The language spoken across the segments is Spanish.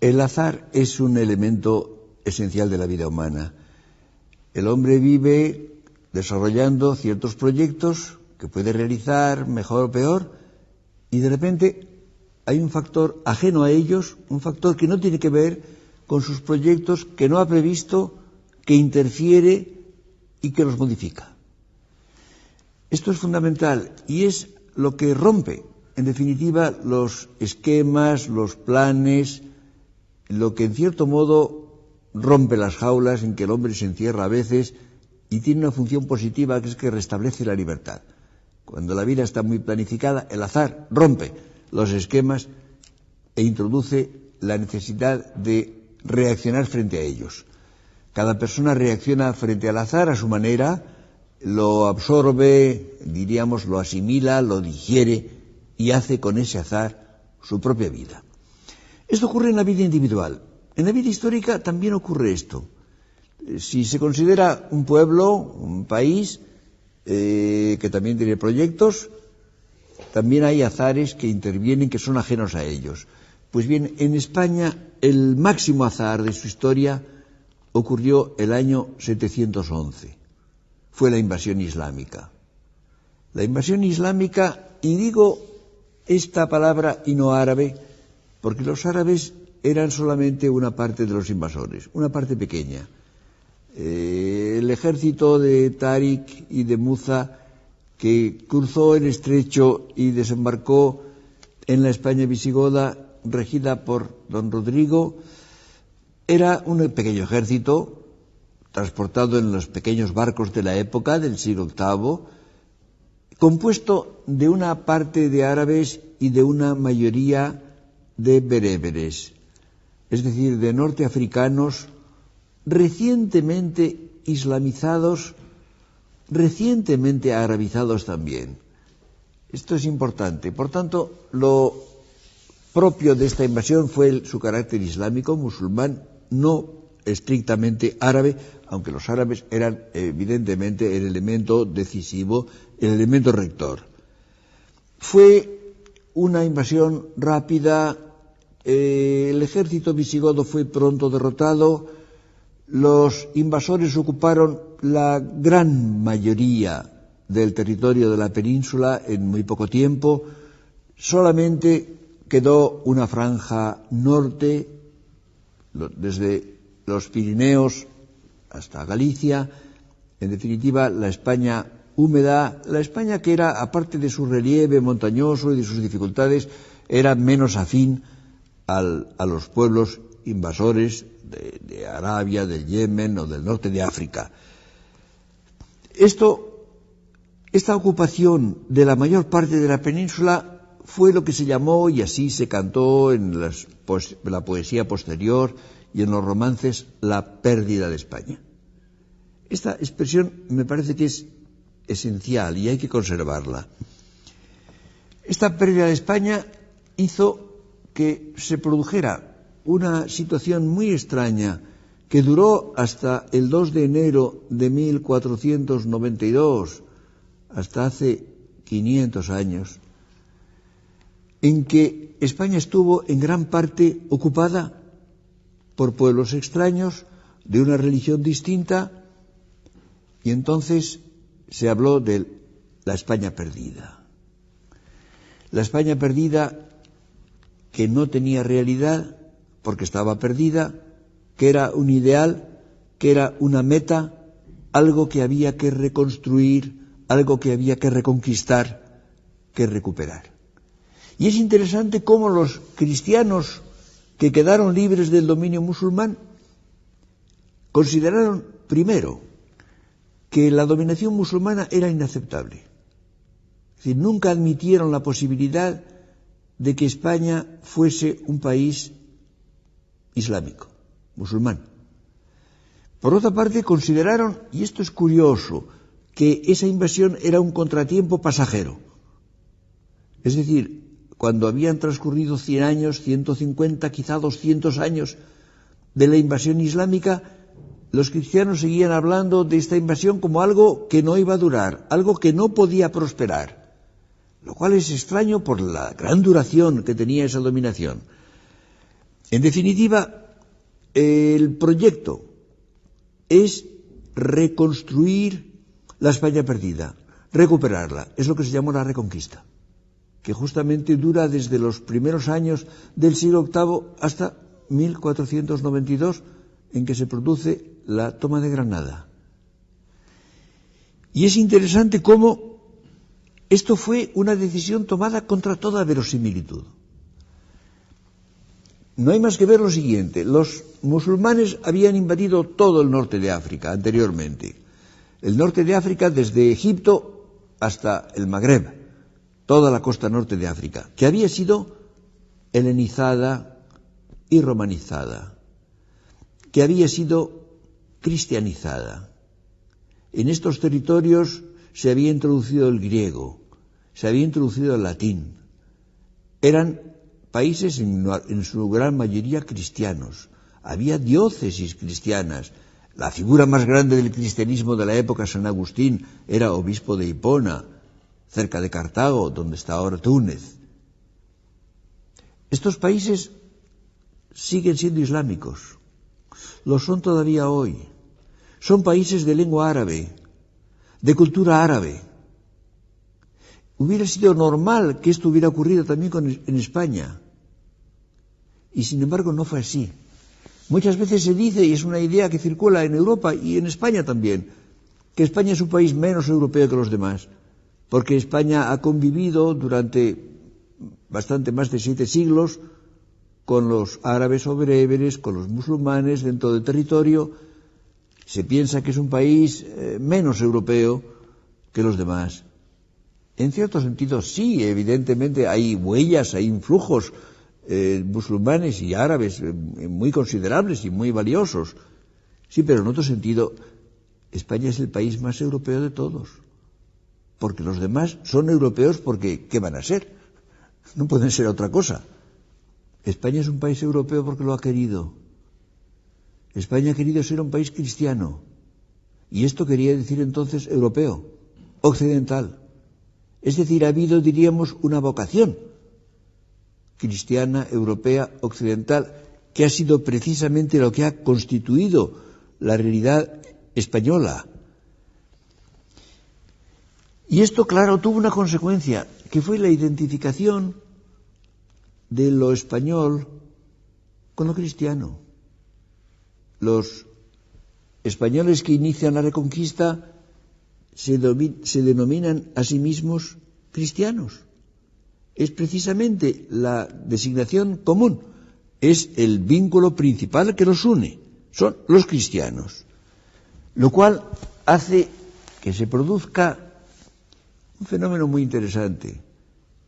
El azar es un elemento esencial de la vida humana. El hombre vive desarrollando ciertos proyectos que puede realizar mejor o peor, y de repente hay un factor ajeno a ellos, un factor que no tiene que ver con sus proyectos, que no ha previsto, que interfiere y que los modifica. Esto es fundamental y es lo que rompe, en definitiva, los esquemas, los planes, lo que en cierto modo rompe las jaulas en que el hombre se encierra a veces y tiene una función positiva, que es que restablece la libertad. Cuando la vida está muy planificada, el azar rompe los esquemas e introduce la necesidad de reaccionar frente a ellos. Cada persona reacciona frente al azar a su manera, lo absorbe, diríamos, lo asimila, lo digiere y hace con ese azar su propia vida. Esto ocurre en la vida individual. En la vida histórica también ocurre esto. Si se considera un pueblo, un país, que también tiene proyectos, también hay azares que intervienen, que son ajenos a ellos. Pues bien, en España el máximo azar de su historia ocurrió el año 711. Fue la invasión islámica. La invasión islámica, y digo esta palabra y no árabe, porque los árabes eran solamente una parte de los invasores, una parte pequeña. El ejército de Tarik y de Muza, que cruzó el estrecho y desembarcó en la España visigoda regida por don Rodrigo, era un pequeño ejército transportado en los pequeños barcos de la época del siglo VIII, compuesto de una parte de árabes y de una mayoría de bereberes, es decir, de norteafricanos recientemente islamizados, recientemente arabizados también. Esto es importante. Por tanto, lo propio de esta invasión fue su carácter islámico, musulmán, no estrictamente árabe, aunque los árabes eran evidentemente el elemento decisivo, el elemento rector. Fue una invasión rápida, el ejército visigodo fue pronto derrotado, los invasores ocuparon la gran mayoría del territorio de la península en muy poco tiempo, solamente quedó una franja norte, desde los Pirineos hasta Galicia, en definitiva la España húmeda, la España que era, aparte de su relieve montañoso y de sus dificultades, era menos afín a los pueblos invasores de Arabia, del Yemen o del norte de África. Esta ocupación de la mayor parte de la península fue lo que se llamó, y así se cantó en la poesía posterior y en los romances, la pérdida de España. Esta expresión me parece que es esencial y hay que conservarla. Esta pérdida de España hizo que se produjera una situación muy extraña que duró hasta el 2 de enero de 1492, hasta hace 500 años, en que España estuvo en gran parte ocupada por pueblos extraños, de una religión distinta, y entonces se habló de la España perdida. La España perdida que no tenía realidad porque estaba perdida, que era un ideal, que era una meta, algo que había que reconstruir, algo que había que reconquistar, que recuperar. Y es interesante cómo los cristianos que quedaron libres del dominio musulmán consideraron primero que la dominación musulmana era inaceptable. Es decir, nunca admitieron la posibilidad de que España fuese un país islámico, musulmán. Por otra parte, consideraron, y esto es curioso, que esa invasión era un contratiempo pasajero. Es decir, cuando habían transcurrido 100 años, 150, quizá 200 años de la invasión islámica, los cristianos seguían hablando de esta invasión como algo que no iba a durar, algo que no podía prosperar, lo cual es extraño por la gran duración que tenía esa dominación. En definitiva, el proyecto es reconstruir la España perdida, recuperarla. Es lo que se llamó la Reconquista, que justamente dura desde los primeros años del siglo VIII hasta 1492, en que se produce la toma de Granada. Y es interesante cómo esto fue una decisión tomada contra toda verosimilitud. No hay más que ver lo siguiente. Los musulmanes habían invadido todo el norte de África anteriormente. El norte de África desde Egipto hasta el Magreb, toda la costa norte de África, que había sido helenizada y romanizada, que había sido cristianizada. En estos territorios se había introducido el griego, se había introducido el latín. Eran países en su gran mayoría cristianos. Había diócesis cristianas. La figura más grande del cristianismo de la época, San Agustín, era obispo de Hipona, cerca de Cartago, donde está ahora Túnez. Estos países siguen siendo islámicos. Lo son todavía hoy. Son países de lengua árabe, de cultura árabe. Hubiera sido normal que esto hubiera ocurrido también en España. Y sin embargo no fue así. Muchas veces se dice, y es una idea que circula en Europa y en España también, que España es un país menos europeo que los demás, porque España ha convivido durante bastante más de 7 siglos con los árabes o bereberes, con los musulmanes dentro del territorio. Se piensa que es un país menos europeo que los demás. En cierto sentido, sí, evidentemente hay huellas, hay influjos musulmanes y árabes muy considerables y muy valiosos. Sí, pero en otro sentido, España es el país más europeo de todos. Porque los demás son europeos porque, ¿qué van a ser? No pueden ser otra cosa. España es un país europeo porque lo ha querido. España ha querido ser un país cristiano. Y esto quería decir entonces europeo, occidental. Es decir, ha habido, diríamos, una vocación cristiana, europea, occidental, que ha sido precisamente lo que ha constituido la realidad española. Y esto, claro, tuvo una consecuencia, que fue la identificación de lo español con lo cristiano. Los españoles que inician la Reconquista se denominan a sí mismos cristianos. Es precisamente la designación común, es el vínculo principal que los une, son los cristianos, lo cual hace que se produzca un fenómeno muy interesante,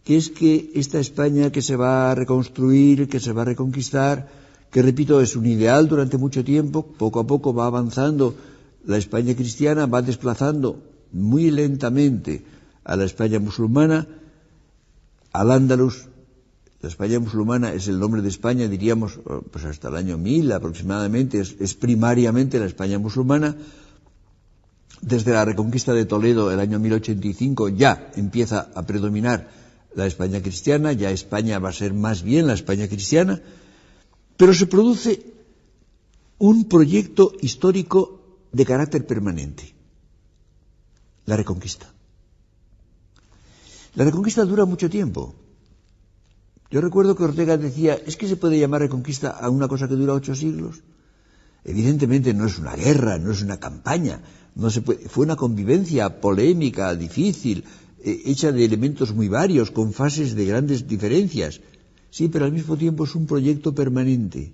que es que esta España que se va a reconstruir, que se va a reconquistar, que repito, es un ideal durante mucho tiempo, poco a poco va avanzando, la España cristiana va desplazando muy lentamente a la España musulmana, al Andalus. La España musulmana es el nombre de España, diríamos, pues hasta el año 1000 aproximadamente, es primariamente la España musulmana. Desde la Reconquista de Toledo, el año 1085, ya empieza a predominar la España cristiana, ya España va a ser más bien la España cristiana, pero se produce un proyecto histórico de carácter permanente, la Reconquista. La Reconquista dura mucho tiempo. Yo recuerdo que Ortega decía, ¿es que se puede llamar Reconquista a una cosa que dura 8 siglos? Evidentemente no es una guerra, no es una campaña, no se puede, fue una convivencia polémica, difícil, hecha de elementos muy varios, con fases de grandes diferencias. Sí, pero al mismo tiempo es un proyecto permanente.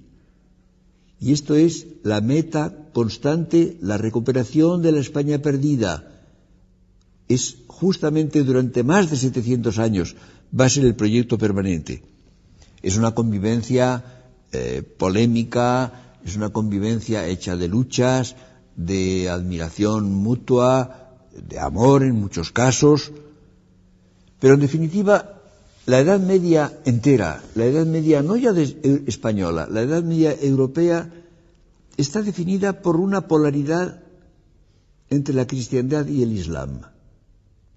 Y esto es la meta constante, la recuperación de la España perdida. Es justamente durante más de 700 años va a ser el proyecto permanente. Es una convivencia polémica, es una convivencia hecha de luchas, de admiración mutua, de amor en muchos casos, pero en definitiva la Edad Media entera, la Edad Media no ya española, la Edad Media europea está definida por una polaridad entre la cristiandad y el Islam.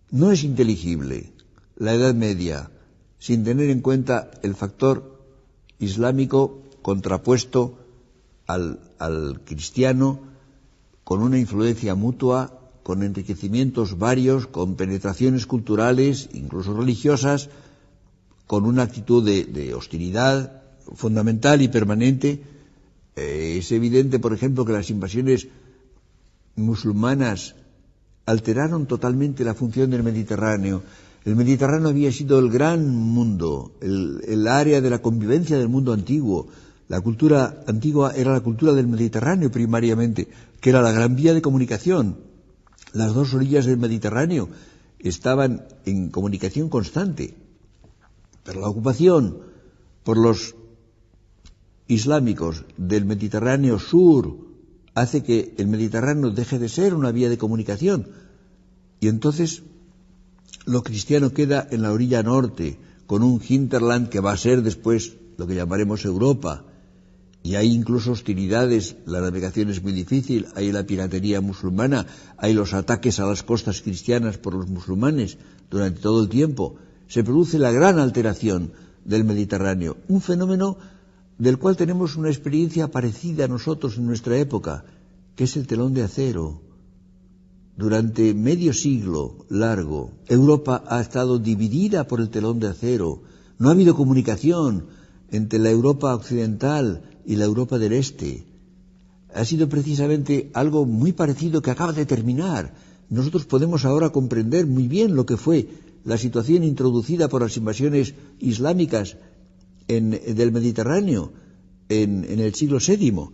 No es inteligible la Edad Media sin tener en cuenta el factor islámico contrapuesto al cristiano, con una influencia mutua, con enriquecimientos varios, con penetraciones culturales, incluso religiosas, con una actitud de hostilidad fundamental y permanente. Es evidente, por ejemplo, que las invasiones musulmanas alteraron totalmente la función del Mediterráneo. El Mediterráneo había sido el gran mundo, el área de la convivencia del mundo antiguo. La cultura antigua era la cultura del Mediterráneo primariamente, que era la gran vía de comunicación. Las dos orillas del Mediterráneo estaban en comunicación constante. Pero la ocupación por los islámicos del Mediterráneo sur hace que el Mediterráneo deje de ser una vía de comunicación. Y entonces lo cristiano queda en la orilla norte, con un hinterland que va a ser después lo que llamaremos Europa. Y hay incluso hostilidades, la navegación es muy difícil, hay la piratería musulmana, hay los ataques a las costas cristianas por los musulmanes durante todo el tiempo. Se produce la gran alteración del Mediterráneo, un fenómeno del cual tenemos una experiencia parecida a nosotros en nuestra época, que es el telón de acero. Durante medio siglo largo, Europa ha estado dividida por el telón de acero. No ha habido comunicación entre la Europa occidental y la Europa del Este. Ha sido precisamente algo muy parecido que acaba de terminar. Nosotros podemos ahora comprender muy bien lo que fue la situación introducida por las invasiones islámicas del Mediterráneo en el siglo VII.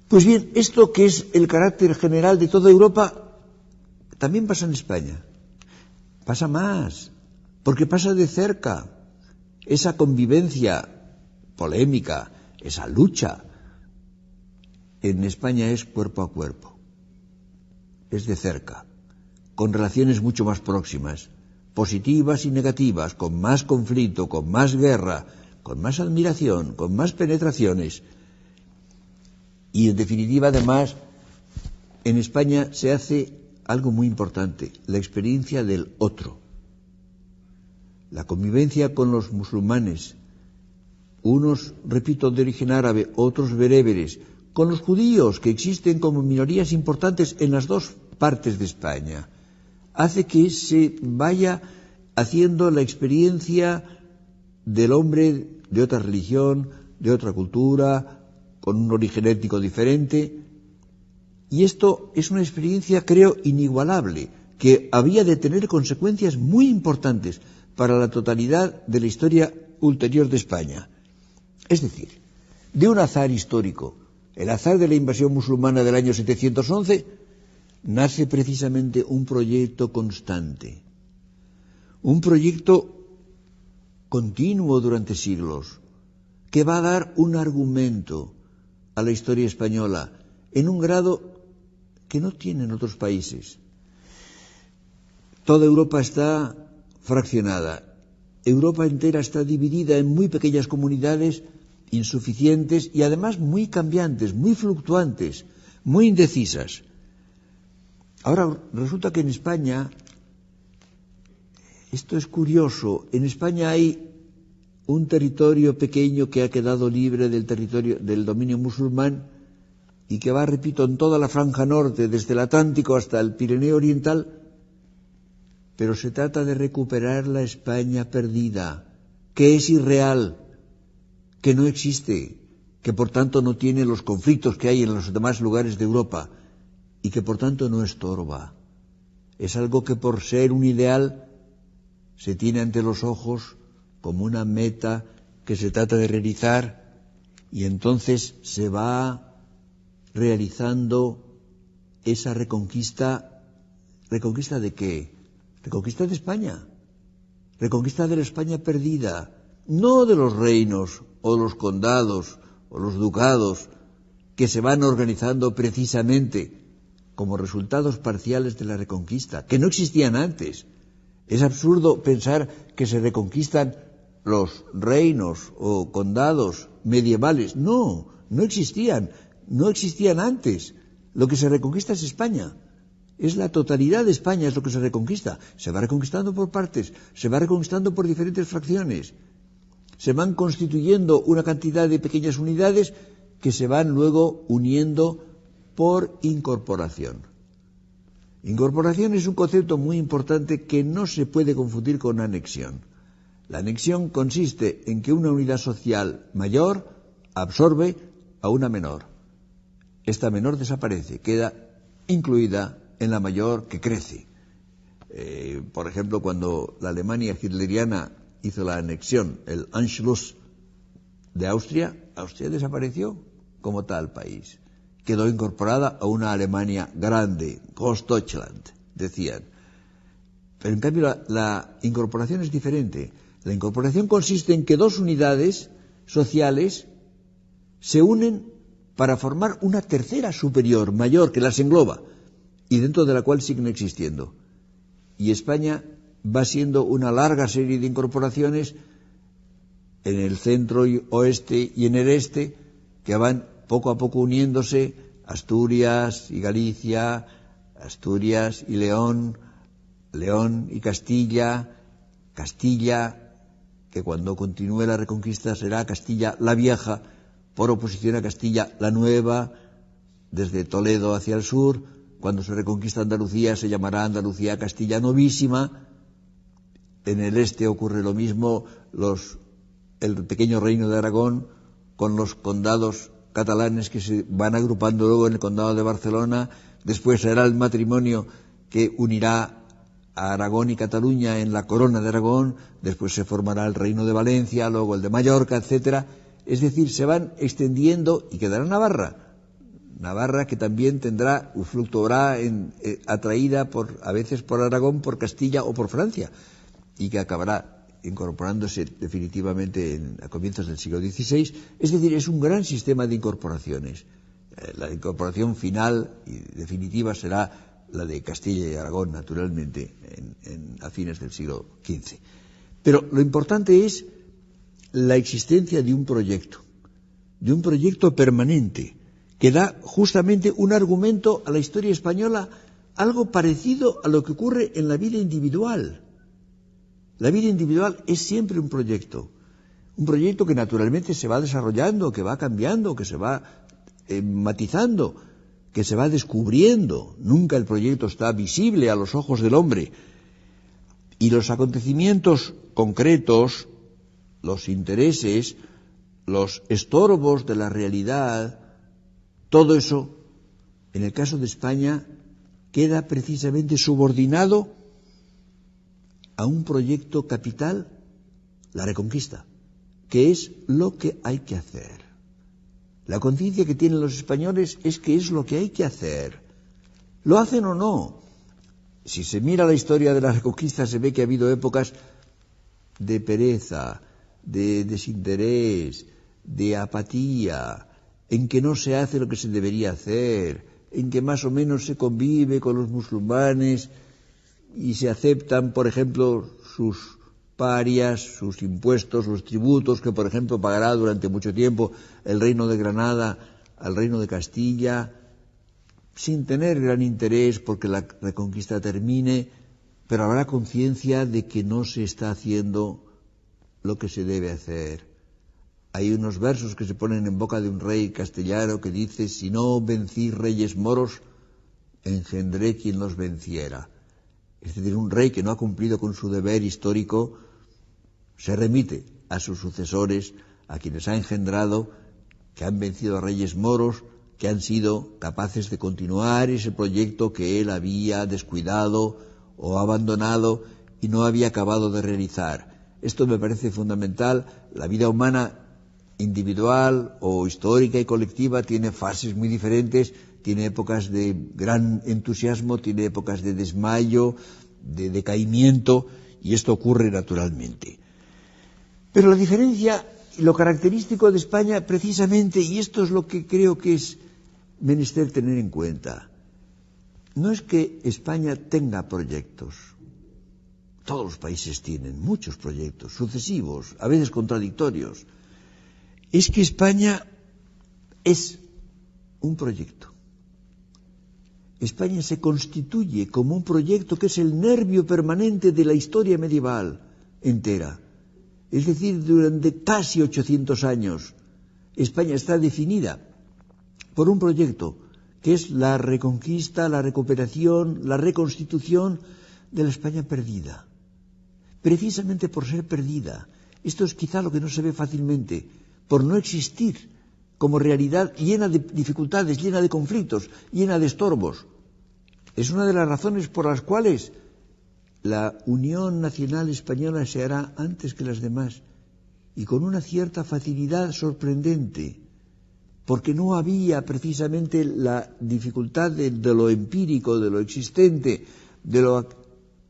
Pues bien, esto que es el carácter general de toda Europa, también pasa en España. Pasa más, porque pasa de cerca. Esa convivencia polémica, esa lucha, en España es cuerpo a cuerpo. Es de cerca, con relaciones mucho más próximas, positivas y negativas, con más conflicto, con más guerra, con más admiración, con más penetraciones. Y en definitiva, además, en España se hace algo muy importante, la experiencia del otro. La convivencia con los musulmanes, unos, repito, de origen árabe, otros bereberes, con los judíos, que existen como minorías importantes en las dos partes de España, hace que se vaya haciendo la experiencia del hombre de otra religión, de otra cultura, con un origen étnico diferente. Y esto es una experiencia, creo, inigualable, que había de tener consecuencias muy importantes para la totalidad de la historia ulterior de España. Es decir, de un azar histórico, el azar de la invasión musulmana del año 711, nace precisamente un proyecto constante, un proyecto continuo durante siglos, que va a dar un argumento a la historia española en un grado que no tienen otros países. Toda Europa está fraccionada. Europa entera está dividida en muy pequeñas comunidades insuficientes y además muy cambiantes, muy fluctuantes, muy indecisas. Ahora, resulta que en España, esto es curioso, en España hay un territorio pequeño que ha quedado libre del dominio musulmán y que va, repito, en toda la franja norte, desde el Atlántico hasta el Pirineo Oriental, pero se trata de recuperar la España perdida, que es irreal, que no existe, que por tanto no tiene los conflictos que hay en los demás lugares de Europa y que por tanto no estorba. Es algo que por ser un ideal se tiene ante los ojos como una meta que se trata de realizar y entonces se va realizando esa reconquista. ¿Reconquista de qué? Reconquista de España, reconquista de la España perdida, no de los reinos o los condados o los ducados que se van organizando precisamente como resultados parciales de la reconquista, que no existían antes. Es absurdo pensar que se reconquistan los reinos o condados medievales. No, no existían antes. Lo que se reconquista es España. Es la totalidad de España, es lo que se reconquista. Se va reconquistando por partes, se va reconquistando por diferentes fracciones. Se van constituyendo una cantidad de pequeñas unidades que se van luego uniendo por incorporación. Incorporación es un concepto muy importante que no se puede confundir con anexión. La anexión consiste en que una unidad social mayor absorbe a una menor. Esta menor desaparece, queda incluida en la mayor que crece. Por ejemplo, cuando la Alemania hitleriana hizo la anexión, el Anschluss de Austria, Austria desapareció como tal país. Quedó incorporada a una Alemania grande, Großdeutschland, decían. Pero en cambio la incorporación es diferente. La incorporación consiste en que dos unidades sociales se unen para formar una tercera superior, mayor, que las engloba, y dentro de la cual siguen existiendo. Y España va siendo una larga serie de incorporaciones en el centro y oeste y en el este, que van poco a poco uniéndose, Asturias y Galicia, Asturias y León, León y Castilla, Castilla, que cuando continúe la Reconquista será Castilla la Vieja, por oposición a Castilla la Nueva, desde Toledo hacia el sur. Cuando se reconquista Andalucía se llamará Andalucía Castilla Novísima. En el este ocurre lo mismo, el pequeño reino de Aragón con los condados catalanes que se van agrupando luego en el condado de Barcelona. Después será el matrimonio que unirá a Aragón y Cataluña en la corona de Aragón. Después se formará el reino de Valencia, luego el de Mallorca, etcétera. Es decir, se van extendiendo y quedará Navarra que también fluctuará atraída a veces por Aragón, por Castilla o por Francia, y que acabará incorporándose definitivamente a comienzos del siglo XVI. Es decir, es un gran sistema de incorporaciones. La incorporación final y definitiva será la de Castilla y Aragón, naturalmente, a fines del siglo XV. Pero lo importante es la existencia de un proyecto permanente, que da justamente un argumento a la historia española, algo parecido a lo que ocurre en la vida individual. La vida individual es siempre un proyecto que naturalmente se va desarrollando, que va cambiando, que se va matizando, que se va descubriendo. Nunca el proyecto está visible a los ojos del hombre. Y los acontecimientos concretos, los intereses, los estorbos de la realidad, todo eso, en el caso de España, queda precisamente subordinado a un proyecto capital, la Reconquista, que es lo que hay que hacer. La conciencia que tienen los españoles es que es lo que hay que hacer. ¿Lo hacen o no? Si se mira la historia de la Reconquista, se ve que ha habido épocas de pereza, de desinterés, de apatía, en que no se hace lo que se debería hacer, en que más o menos se convive con los musulmanes y se aceptan, por ejemplo, sus parias, sus impuestos, los tributos que, por ejemplo, pagará durante mucho tiempo el Reino de Granada al Reino de Castilla, sin tener gran interés porque la Reconquista termine, pero habrá conciencia de que no se está haciendo lo que se debe hacer. Hay unos versos que se ponen en boca de un rey castellano que dice: si no vencí reyes moros, engendré quien los venciera. Es decir, un rey que no ha cumplido con su deber histórico se remite a sus sucesores, a quienes ha engendrado, que han vencido a reyes moros, que han sido capaces de continuar ese proyecto que él había descuidado o abandonado y no había acabado de realizar. Esto me parece fundamental. La vida humana individual o histórica y colectiva tiene fases muy diferentes, tiene épocas de gran entusiasmo, tiene épocas de desmayo, de decaimiento, y esto ocurre naturalmente. Pero la diferencia y lo característico de España, precisamente, y esto es lo que creo que es menester tener en cuenta, no es que España tenga proyectos. Todos los países tienen muchos proyectos, sucesivos, a veces contradictorios. Es que España es un proyecto. España se constituye como un proyecto que es el nervio permanente de la historia medieval entera. Es decir, durante casi 800 años, España está definida por un proyecto que es la reconquista, la recuperación, la reconstitución de la España perdida. Precisamente por ser perdida. Esto es quizá lo que no se ve fácilmente, por no existir como realidad llena de dificultades, llena de conflictos, llena de estorbos. Es una de las razones por las cuales la Unión Nacional Española se hará antes que las demás y con una cierta facilidad sorprendente, porque no había precisamente la dificultad de lo empírico, de lo existente, de lo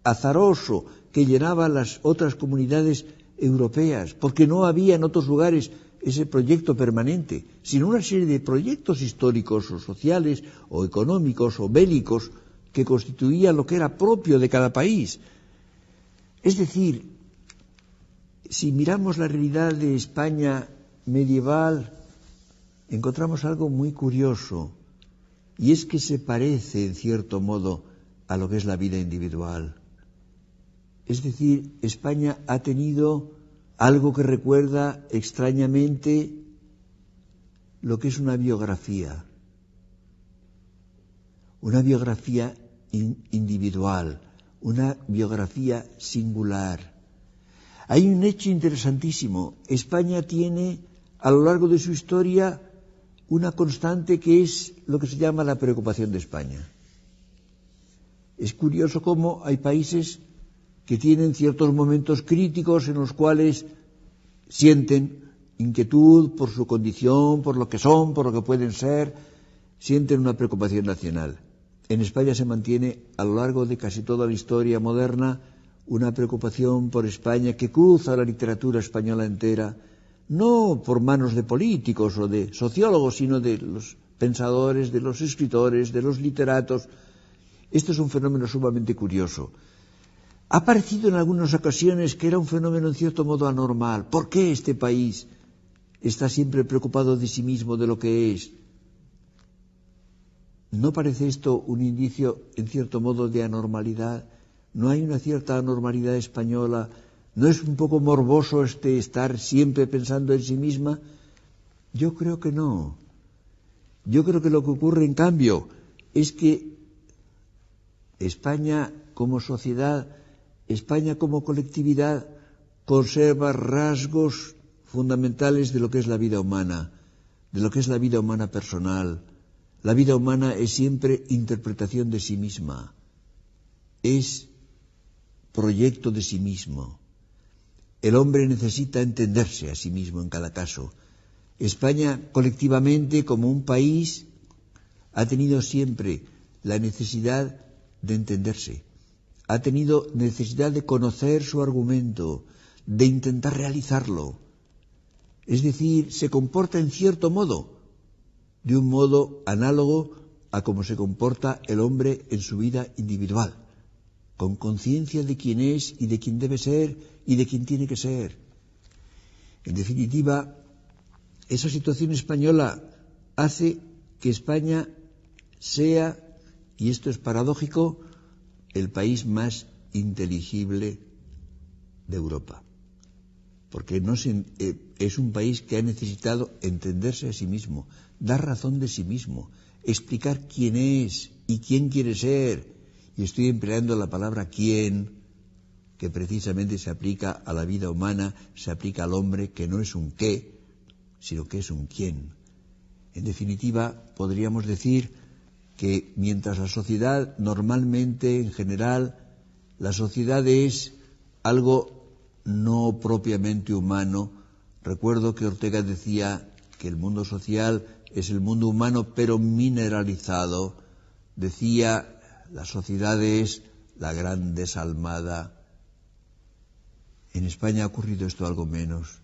azaroso que llenaba las otras comunidades europeas, porque no había en otros lugares ese proyecto permanente, sino una serie de proyectos históricos o sociales o económicos o bélicos que constituían lo que era propio de cada país. Es decir, si miramos la realidad de España medieval, encontramos algo muy curioso, y es que se parece, en cierto modo, a lo que es la vida individual. Es decir, España ha tenido algo que recuerda extrañamente lo que es una biografía individual, una biografía singular. Hay un hecho interesantísimo. España tiene, a lo largo de su historia, una constante que es lo que se llama la preocupación de España. Es curioso cómo hay países que tienen ciertos momentos críticos en los cuales sienten inquietud por su condición, por lo que son, por lo que pueden ser, sienten una preocupación nacional. En España se mantiene a lo largo de casi toda la historia moderna una preocupación por España que cruza la literatura española entera, no por manos de políticos o de sociólogos, sino de los pensadores, de los escritores, de los literatos. Esto es un fenómeno sumamente curioso. Ha parecido en algunas ocasiones que era un fenómeno en cierto modo anormal. ¿Por qué este país está siempre preocupado de sí mismo, de lo que es? ¿No parece esto un indicio, en cierto modo, de anormalidad? ¿No hay una cierta anormalidad española? ¿No es un poco morboso estar siempre pensando en sí misma? Yo creo que no. Yo creo que lo que ocurre, en cambio, es que España como sociedad, España como colectividad, conserva rasgos fundamentales de lo que es la vida humana, de lo que es la vida humana personal. La vida humana es siempre interpretación de sí misma, es proyecto de sí mismo. El hombre necesita entenderse a sí mismo en cada caso. España, colectivamente, como un país, ha tenido siempre la necesidad de entenderse. Ha tenido necesidad de conocer su argumento, de intentar realizarlo. Es decir, se comporta en cierto modo, de un modo análogo a cómo se comporta el hombre en su vida individual, con conciencia de quién es y de quién debe ser y de quién tiene que ser. En definitiva, esa situación española hace que España sea, y esto es paradójico, el país más inteligible de Europa, porque es un país que ha necesitado entenderse a sí mismo, dar razón de sí mismo, explicar quién es y quién quiere ser. Y estoy empleando la palabra quién, que precisamente se aplica a la vida humana, se aplica al hombre, que no es un qué, sino que es un quién. En definitiva, podríamos decir que mientras la sociedad normalmente, en general, la sociedad es algo no propiamente humano. Recuerdo que Ortega decía que el mundo social es el mundo humano pero mineralizado. Decía, la sociedad es la gran desalmada. En España ha ocurrido esto algo menos.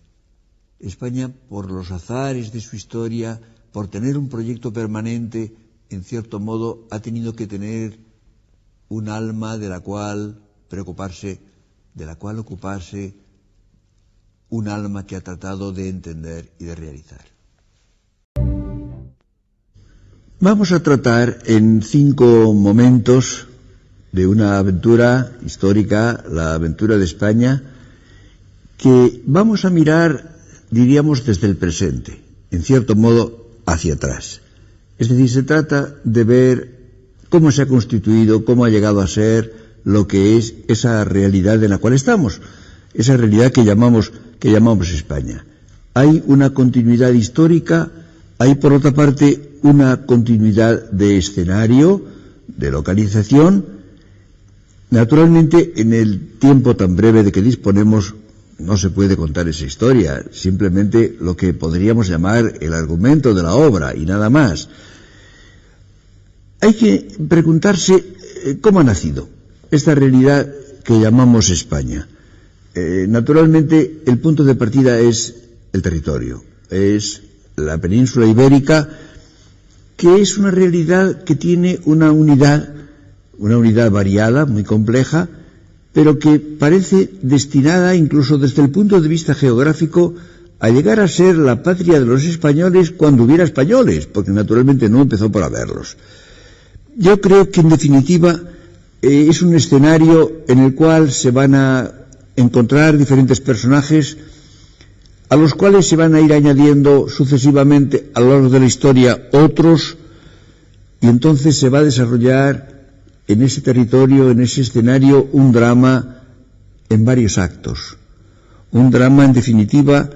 España, por los azares de su historia, por tener un proyecto permanente, en cierto modo, ha tenido que tener un alma de la cual preocuparse, de la cual ocuparse, un alma que ha tratado de entender y de realizar. Vamos a tratar en 5 momentos de una aventura histórica, la aventura de España, que vamos a mirar, diríamos, desde el presente, en cierto modo, hacia atrás. Es decir, se trata de ver cómo se ha constituido, cómo ha llegado a ser lo que es esa realidad en la cual estamos, esa realidad que llamamos España. Hay una continuidad histórica, hay por otra parte una continuidad de escenario, de localización. Naturalmente, en el tiempo tan breve de que disponemos, no se puede contar esa historia, simplemente lo que podríamos llamar el argumento de la obra y nada más. Hay que preguntarse cómo ha nacido esta realidad que llamamos España. Naturalmente, el punto de partida es el territorio, es la península ibérica, que es una realidad que tiene una unidad variada, muy compleja, pero que parece destinada, incluso desde el punto de vista geográfico, a llegar a ser la patria de los españoles cuando hubiera españoles, porque naturalmente no empezó por haberlos. Yo creo que, en definitiva, es un escenario en el cual se van a encontrar diferentes personajes a los cuales se van a ir añadiendo sucesivamente a lo largo de la historia otros, y entonces se va a desarrollar en ese territorio, en ese escenario, un drama en varios actos. Un drama, en definitiva,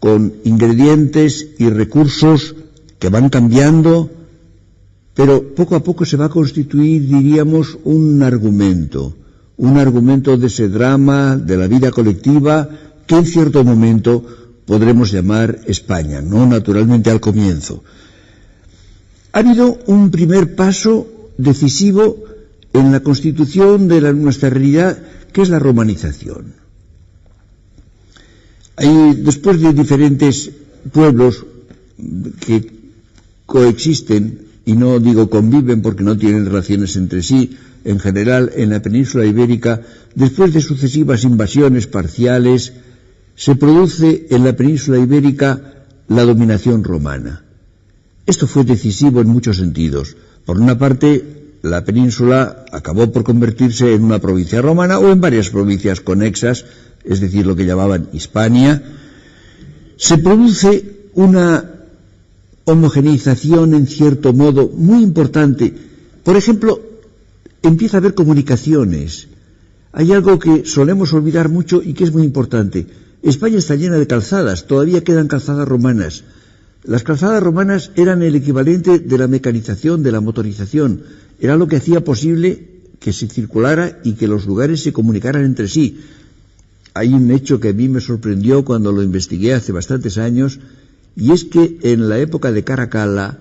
con ingredientes y recursos que van cambiando, pero poco a poco se va a constituir, diríamos, un argumento de ese drama, de la vida colectiva, que en cierto momento podremos llamar España, no naturalmente al comienzo. Ha habido un primer paso decisivo en la constitución de nuestra realidad, que es la romanización. Después de diferentes pueblos que coexisten, y no digo conviven porque no tienen relaciones entre sí, en general en la península ibérica, después de sucesivas invasiones parciales, se produce en la península ibérica la dominación romana. Esto fue decisivo en muchos sentidos. Por una parte, la península acabó por convertirse en una provincia romana o en varias provincias conexas, es decir, lo que llamaban Hispania. Se produce una homogeneización, en cierto modo, muy importante. Por ejemplo, empieza a haber comunicaciones. Hay algo que solemos olvidar mucho y que es muy importante. España está llena de calzadas, todavía quedan calzadas romanas. Las calzadas romanas eran el equivalente de la mecanización, de la motorización. Era lo que hacía posible que se circulara y que los lugares se comunicaran entre sí. Hay un hecho que a mí me sorprendió cuando lo investigué hace bastantes años, y es que en la época de Caracalla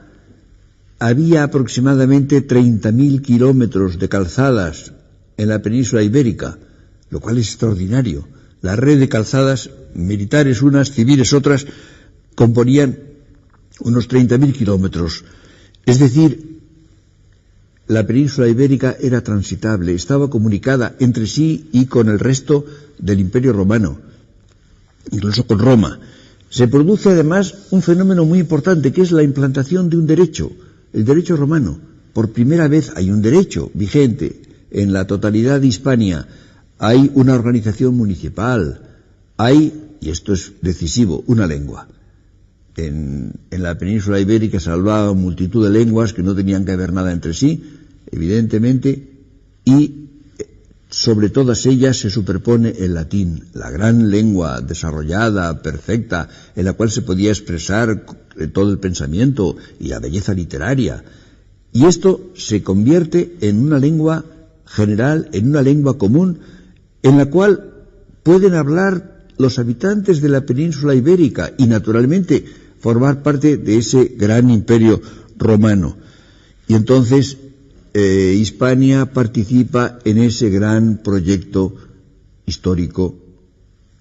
había aproximadamente 30.000 kilómetros de calzadas en la península ibérica, lo cual es extraordinario. La red de calzadas, militares unas, civiles otras, componían unos 30.000 kilómetros. Es decir, la península ibérica era transitable, estaba comunicada entre sí y con el resto del Imperio Romano, incluso con Roma. Se produce además un fenómeno muy importante, que es la implantación de un derecho, el derecho romano. Por primera vez hay un derecho vigente en la totalidad de Hispania. Hay una organización municipal, hay, y esto es decisivo, una lengua. En la península ibérica se hablaba multitud de lenguas que no tenían que ver nada entre sí, evidentemente, y sobre todas ellas se superpone el latín, la gran lengua desarrollada, perfecta, en la cual se podía expresar todo el pensamiento y la belleza literaria. Y esto se convierte en una lengua general, en una lengua común, en la cual pueden hablar los habitantes de la península ibérica y, naturalmente, formar parte de ese gran imperio romano. Y entonces Hispania participa en ese gran proyecto histórico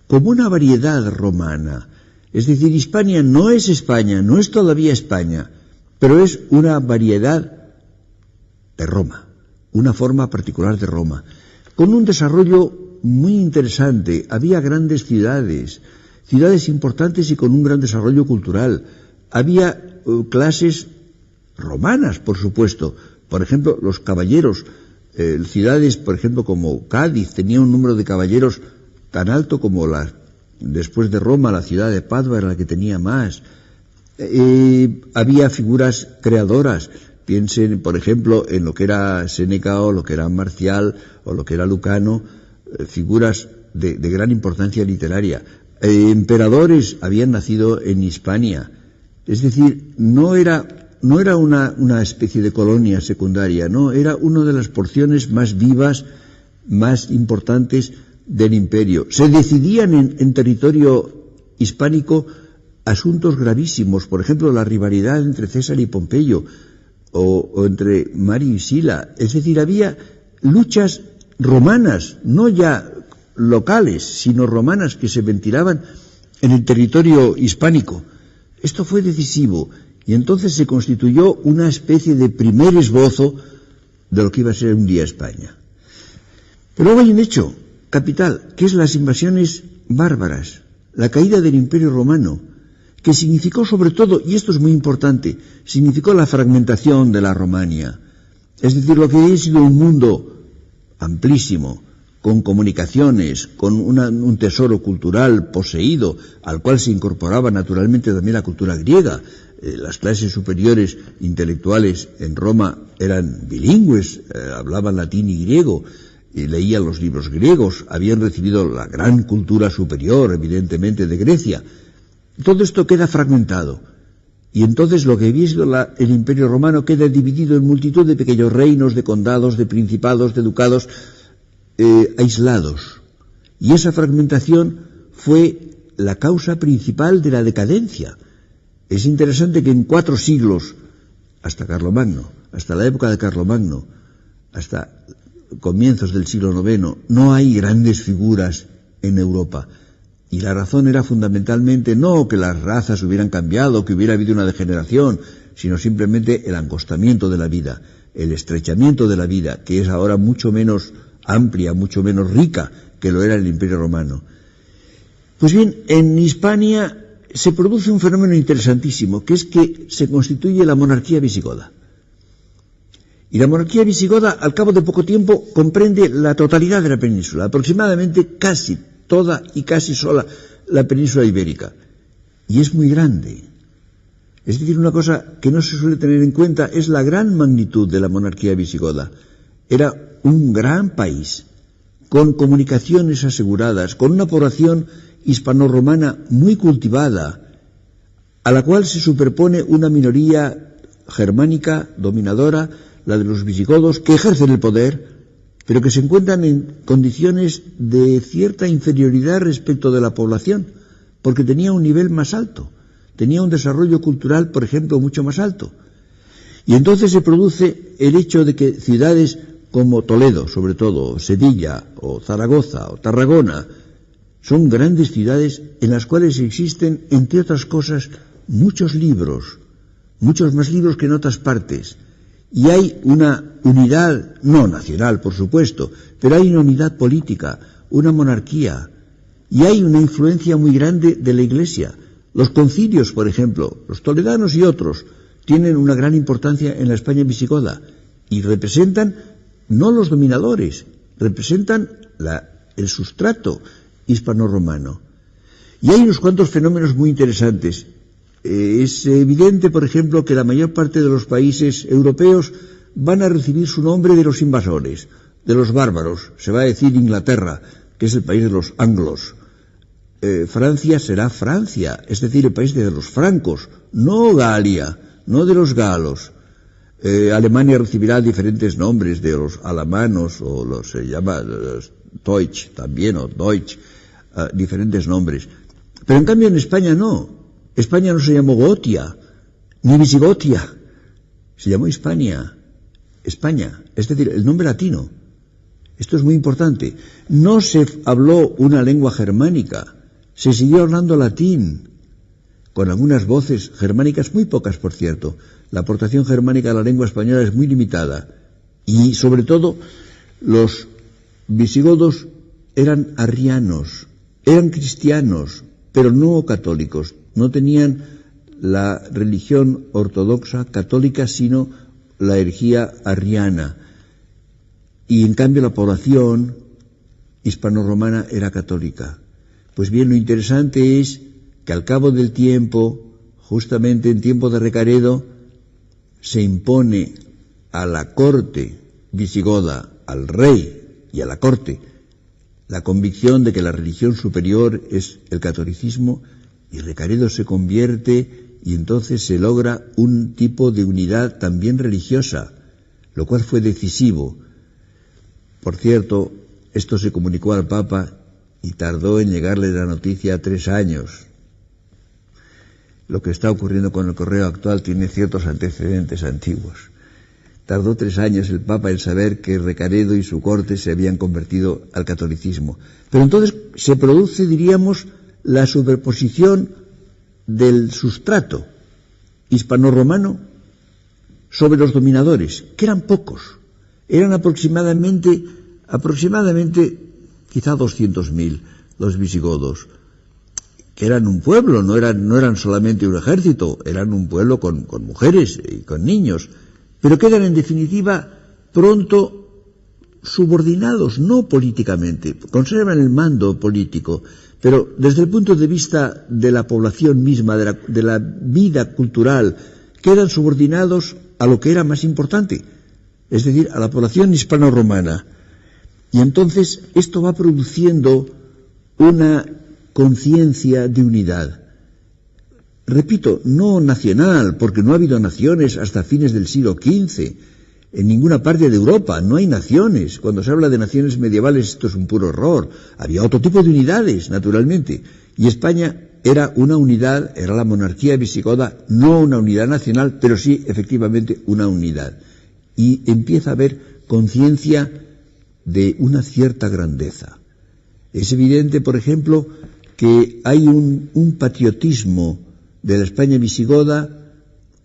como una variedad romana. Es decir, Hispania no es España, no es todavía España, pero es una variedad de Roma, una forma particular de Roma, con un desarrollo muy interesante. Había grandes ciudades importantes y con un gran desarrollo cultural. Había clases romanas, por supuesto. Por ejemplo, los caballeros, ciudades, por ejemplo, como Cádiz, tenía un número de caballeros tan alto como la después de Roma, la ciudad de Padua era la que tenía más. Había figuras creadoras. Piensen, por ejemplo, en lo que era Séneca o lo que era Marcial o lo que era Lucano, figuras de gran importancia literaria. Emperadores habían nacido en Hispania. Es decir, no era una especie de colonia secundaria, no, era una de las porciones más vivas, más importantes del imperio. Se decidían en territorio hispánico asuntos gravísimos, por ejemplo, la rivalidad entre César y Pompeyo, o entre Mario y Sila. Es decir, había luchas romanas, no ya locales, sino romanas que se ventilaban en el territorio hispánico. Esto fue decisivo, y entonces se constituyó una especie de primer esbozo de lo que iba a ser un día España. Pero luego hay un hecho capital, que es las invasiones bárbaras, la caída del Imperio Romano, que significó sobre todo, y esto es muy importante, significó la fragmentación de la Romania. Es decir, lo que ha sido un mundo amplísimo, con comunicaciones, con un tesoro cultural poseído, al cual se incorporaba naturalmente también la cultura griega. Las clases superiores intelectuales en Roma eran bilingües, hablaban latín y griego, y leían los libros griegos, habían recibido la gran cultura superior, evidentemente, de Grecia. Todo esto queda fragmentado, y entonces lo que había sido el Imperio Romano queda dividido en multitud de pequeños reinos, de condados, de principados, de ducados, aislados. Y esa fragmentación fue la causa principal de la decadencia. Es interesante que en 4 siglos, hasta Carlomagno, hasta la época de Carlomagno, hasta comienzos del siglo IX, no hay grandes figuras en Europa. Y la razón era fundamentalmente no que las razas hubieran cambiado, que hubiera habido una degeneración, sino simplemente el angostamiento de la vida, el estrechamiento de la vida, que es ahora mucho menos amplia, mucho menos rica que lo era el Imperio Romano. Pues bien, en Hispania se produce un fenómeno interesantísimo, que es que se constituye la monarquía visigoda. Y la monarquía visigoda, al cabo de poco tiempo, comprende la totalidad de la península, aproximadamente casi toda y casi sola la península ibérica. Y es muy grande. Es decir, una cosa que no se suele tener en cuenta es la gran magnitud de la monarquía visigoda. Era un gran país, con comunicaciones aseguradas, con una población hispano-romana muy cultivada, a la cual se superpone una minoría germánica dominadora, la de los visigodos, que ejercen el poder, pero que se encuentran en condiciones de cierta inferioridad respecto de la población, porque tenía un nivel más alto, tenía un desarrollo cultural, por ejemplo, mucho más alto. Y entonces se produce el hecho de que ciudades como Toledo, sobre todo, Sevilla, o Zaragoza, o Tarragona, son grandes ciudades en las cuales existen, entre otras cosas, muchos libros, muchos más libros que en otras partes. Y hay una unidad, no nacional, por supuesto, pero hay una unidad política, una monarquía, y hay una influencia muy grande de la Iglesia. Los concilios, por ejemplo, los toledanos y otros, tienen una gran importancia en la España visigoda, y representan no los dominadores, representan el sustrato hispano-romano. Y hay unos cuantos fenómenos muy interesantes. Es evidente, por ejemplo, que la mayor parte de los países europeos van a recibir su nombre de los invasores, de los bárbaros. Se va a decir Inglaterra, que es el país de los anglos. Francia será Francia, es decir, el país de los francos, no Galia, no de los galos. Alemania recibirá diferentes nombres de los alamanos, o se llama Deutsch también, o Deutsch, diferentes nombres. Pero en cambio en España no. España no se llamó Gotia, ni Visigotia, se llamó Hispania, España, es decir, el nombre latino. Esto es muy importante. No se habló una lengua germánica, se siguió hablando latín, con algunas voces germánicas, muy pocas por cierto. La aportación germánica a la lengua española es muy limitada. Y sobre todo, los visigodos eran arrianos, eran cristianos, pero no católicos. No tenían la religión ortodoxa católica, sino la herejía arriana. Y en cambio la población hispano-romana era católica. Pues bien, lo interesante es que al cabo del tiempo, justamente en tiempo de Recaredo, se impone a la corte visigoda, al rey y a la corte, la convicción de que la religión superior es el catolicismo, y Recaredo se convierte y entonces se logra un tipo de unidad también religiosa, lo cual fue decisivo. Por cierto, esto se comunicó al Papa y tardó en llegarle la noticia 3 años. Lo que está ocurriendo con el correo actual tiene ciertos antecedentes antiguos. Tardó 3 años el Papa en saber que Recaredo y su corte se habían convertido al catolicismo. Pero entonces se produce, diríamos, la superposición del sustrato hispano-romano sobre los dominadores, que eran pocos. Eran aproximadamente quizá 200.000 los visigodos, que eran un pueblo, no eran solamente un ejército, eran un pueblo con mujeres y con niños, pero quedan en definitiva pronto subordinados, no políticamente, conservan el mando político, pero desde el punto de vista de la población misma, de la vida cultural, quedan subordinados a lo que era más importante, es decir, a la población hispano-romana. Y entonces esto va produciendo una conciencia de unidad. Repito, no nacional, porque no ha habido naciones hasta fines del siglo XV. En ninguna parte de Europa no hay naciones. Cuando se habla de naciones medievales esto es un puro error. Había otro tipo de unidades, naturalmente. Y España era una unidad, era la monarquía visigoda, no una unidad nacional, pero sí efectivamente una unidad. Y empieza a haber conciencia de una cierta grandeza. Es evidente, por ejemplo, que hay un patriotismo de la España visigoda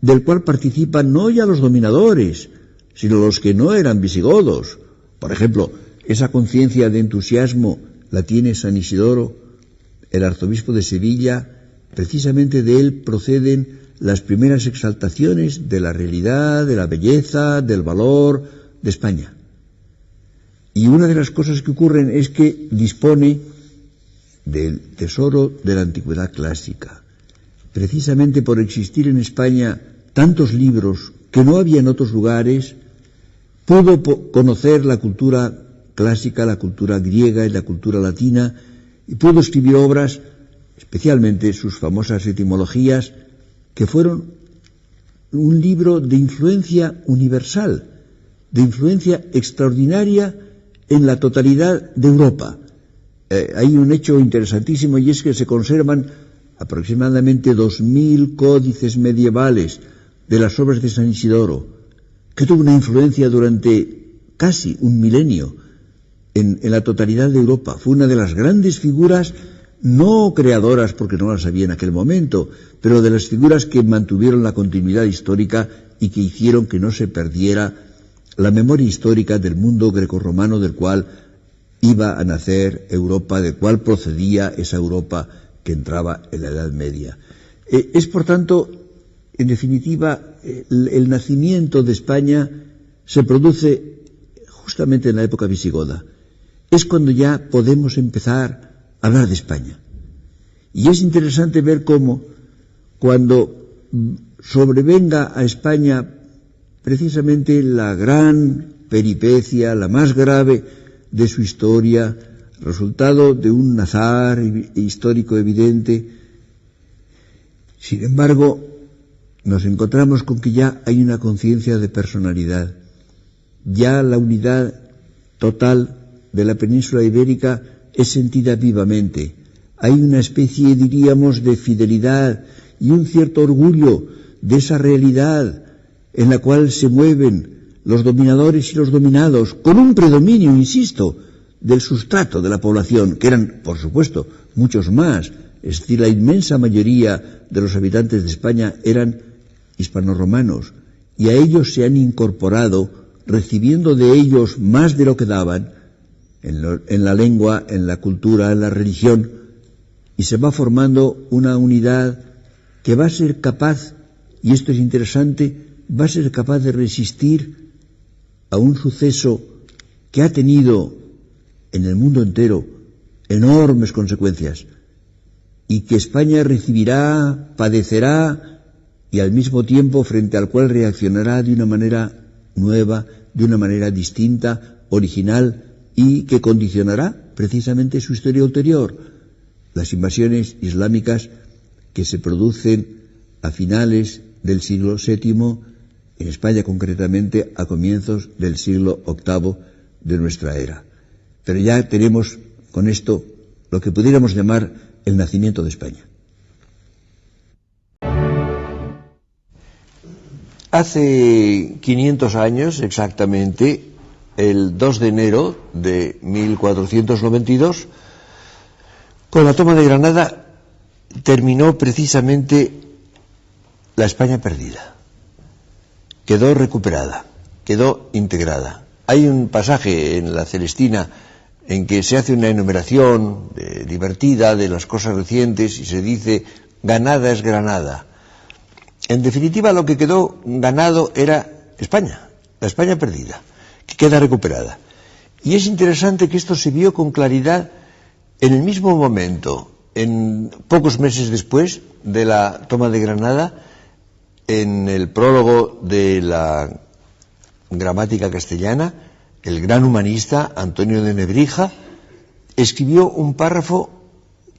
del cual participan no ya los dominadores, sino los que no eran visigodos. Por ejemplo, esa conciencia de entusiasmo la tiene San Isidoro, el arzobispo de Sevilla. Precisamente de él proceden las primeras exaltaciones de la realidad, de la belleza, del valor de España. Y una de las cosas que ocurren es que dispone del tesoro de la antigüedad clásica. Precisamente por existir en España tantos libros que no había en otros lugares, pudo conocer la cultura clásica, la cultura griega y la cultura latina, y pudo escribir obras, especialmente sus famosas etimologías, que fueron un libro de influencia universal, de influencia extraordinaria en la totalidad de Europa. Hay un hecho interesantísimo, y es que se conservan aproximadamente 2.000 códices medievales de las obras de San Isidoro, que tuvo una influencia durante casi un milenio en la totalidad de Europa. Fue una de las grandes figuras, no creadoras porque no las había en aquel momento, pero de las figuras que mantuvieron la continuidad histórica y que hicieron que no se perdiera la memoria histórica del mundo grecorromano del cual iba a nacer Europa, del cual procedía esa Europa que entraba en la Edad Media. Es, por tanto, en definitiva, el nacimiento de España se produce justamente en la época visigoda. Es cuando ya podemos empezar a hablar de España. Y es interesante ver cómo, cuando sobrevenga a España precisamente la gran peripecia, la más grave de su historia, resultado de un azar histórico evidente, sin embargo, nos encontramos con que ya hay una conciencia de personalidad. Ya la unidad total de la península ibérica es sentida vivamente. Hay una especie, diríamos, de fidelidad y un cierto orgullo de esa realidad en la cual se mueven los dominadores y los dominados, con un predominio, insisto, del sustrato de la población, que eran, por supuesto, muchos más. Es decir, la inmensa mayoría de los habitantes de España eran hispanoromanos, y a ellos se han incorporado, recibiendo de ellos más de lo que daban, en la lengua, en la cultura, en la religión, y se va formando una unidad que va a ser capaz, y esto es interesante, va a ser capaz de resistir a un suceso que ha tenido en el mundo entero enormes consecuencias, y que España recibirá, padecerá y al mismo tiempo frente al cual reaccionará de una manera nueva, de una manera distinta, original y que condicionará precisamente su historia ulterior, las invasiones islámicas que se producen a finales del siglo VII, en España concretamente a comienzos del siglo VIII de nuestra era. Pero ya tenemos con esto lo que pudiéramos llamar el nacimiento de España. Hace 500 años exactamente, el 2 de enero de 1492, con la toma de Granada, terminó precisamente la España perdida. Quedó recuperada, quedó integrada. Hay un pasaje en la Celestina en que se hace una enumeración divertida de las cosas recientes y se dice: ganada es Granada. En definitiva, lo que quedó ganado era España, la España perdida, que queda recuperada. Y es interesante que esto se vio con claridad en el mismo momento, en pocos meses después de la toma de Granada, en el prólogo de la gramática castellana, el gran humanista Antonio de Nebrija escribió un párrafo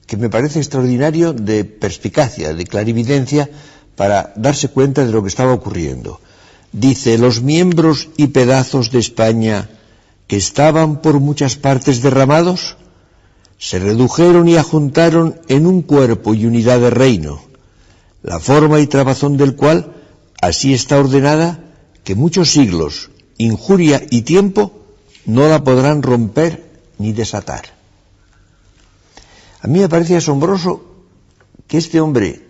que me parece extraordinario de perspicacia, de clarividencia, para darse cuenta de lo que estaba ocurriendo. Dice: los miembros y pedazos de España que estaban por muchas partes derramados se redujeron y ajuntaron en un cuerpo y unidad de reino, la forma y trabazón del cual así está ordenada que muchos siglos, injuria y tiempo no la podrán romper ni desatar. A mí me parece asombroso que este hombre,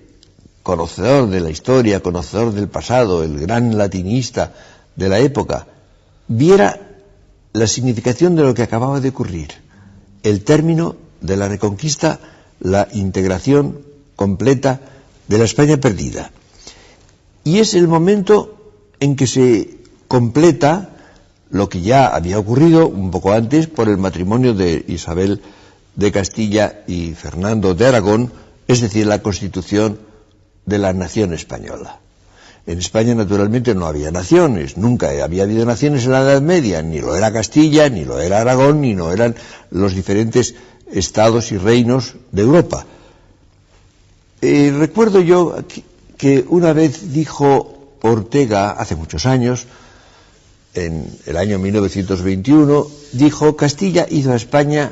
conocedor de la historia, conocedor del pasado, el gran latinista de la época, viera la significación de lo que acababa de ocurrir, el término de la reconquista, la integración completa de la España perdida. Y es el momento en que se completa lo que ya había ocurrido un poco antes por el matrimonio de Isabel de Castilla y Fernando de Aragón, es decir, la constitución de la nación española. En España, naturalmente, no había naciones, nunca había habido naciones en la Edad Media, ni lo era Castilla, ni lo era Aragón, ni lo eran los diferentes estados y reinos de Europa. Recuerdo yo que una vez dijo Ortega, hace muchos años, en el año 1921, dijo: Castilla hizo a España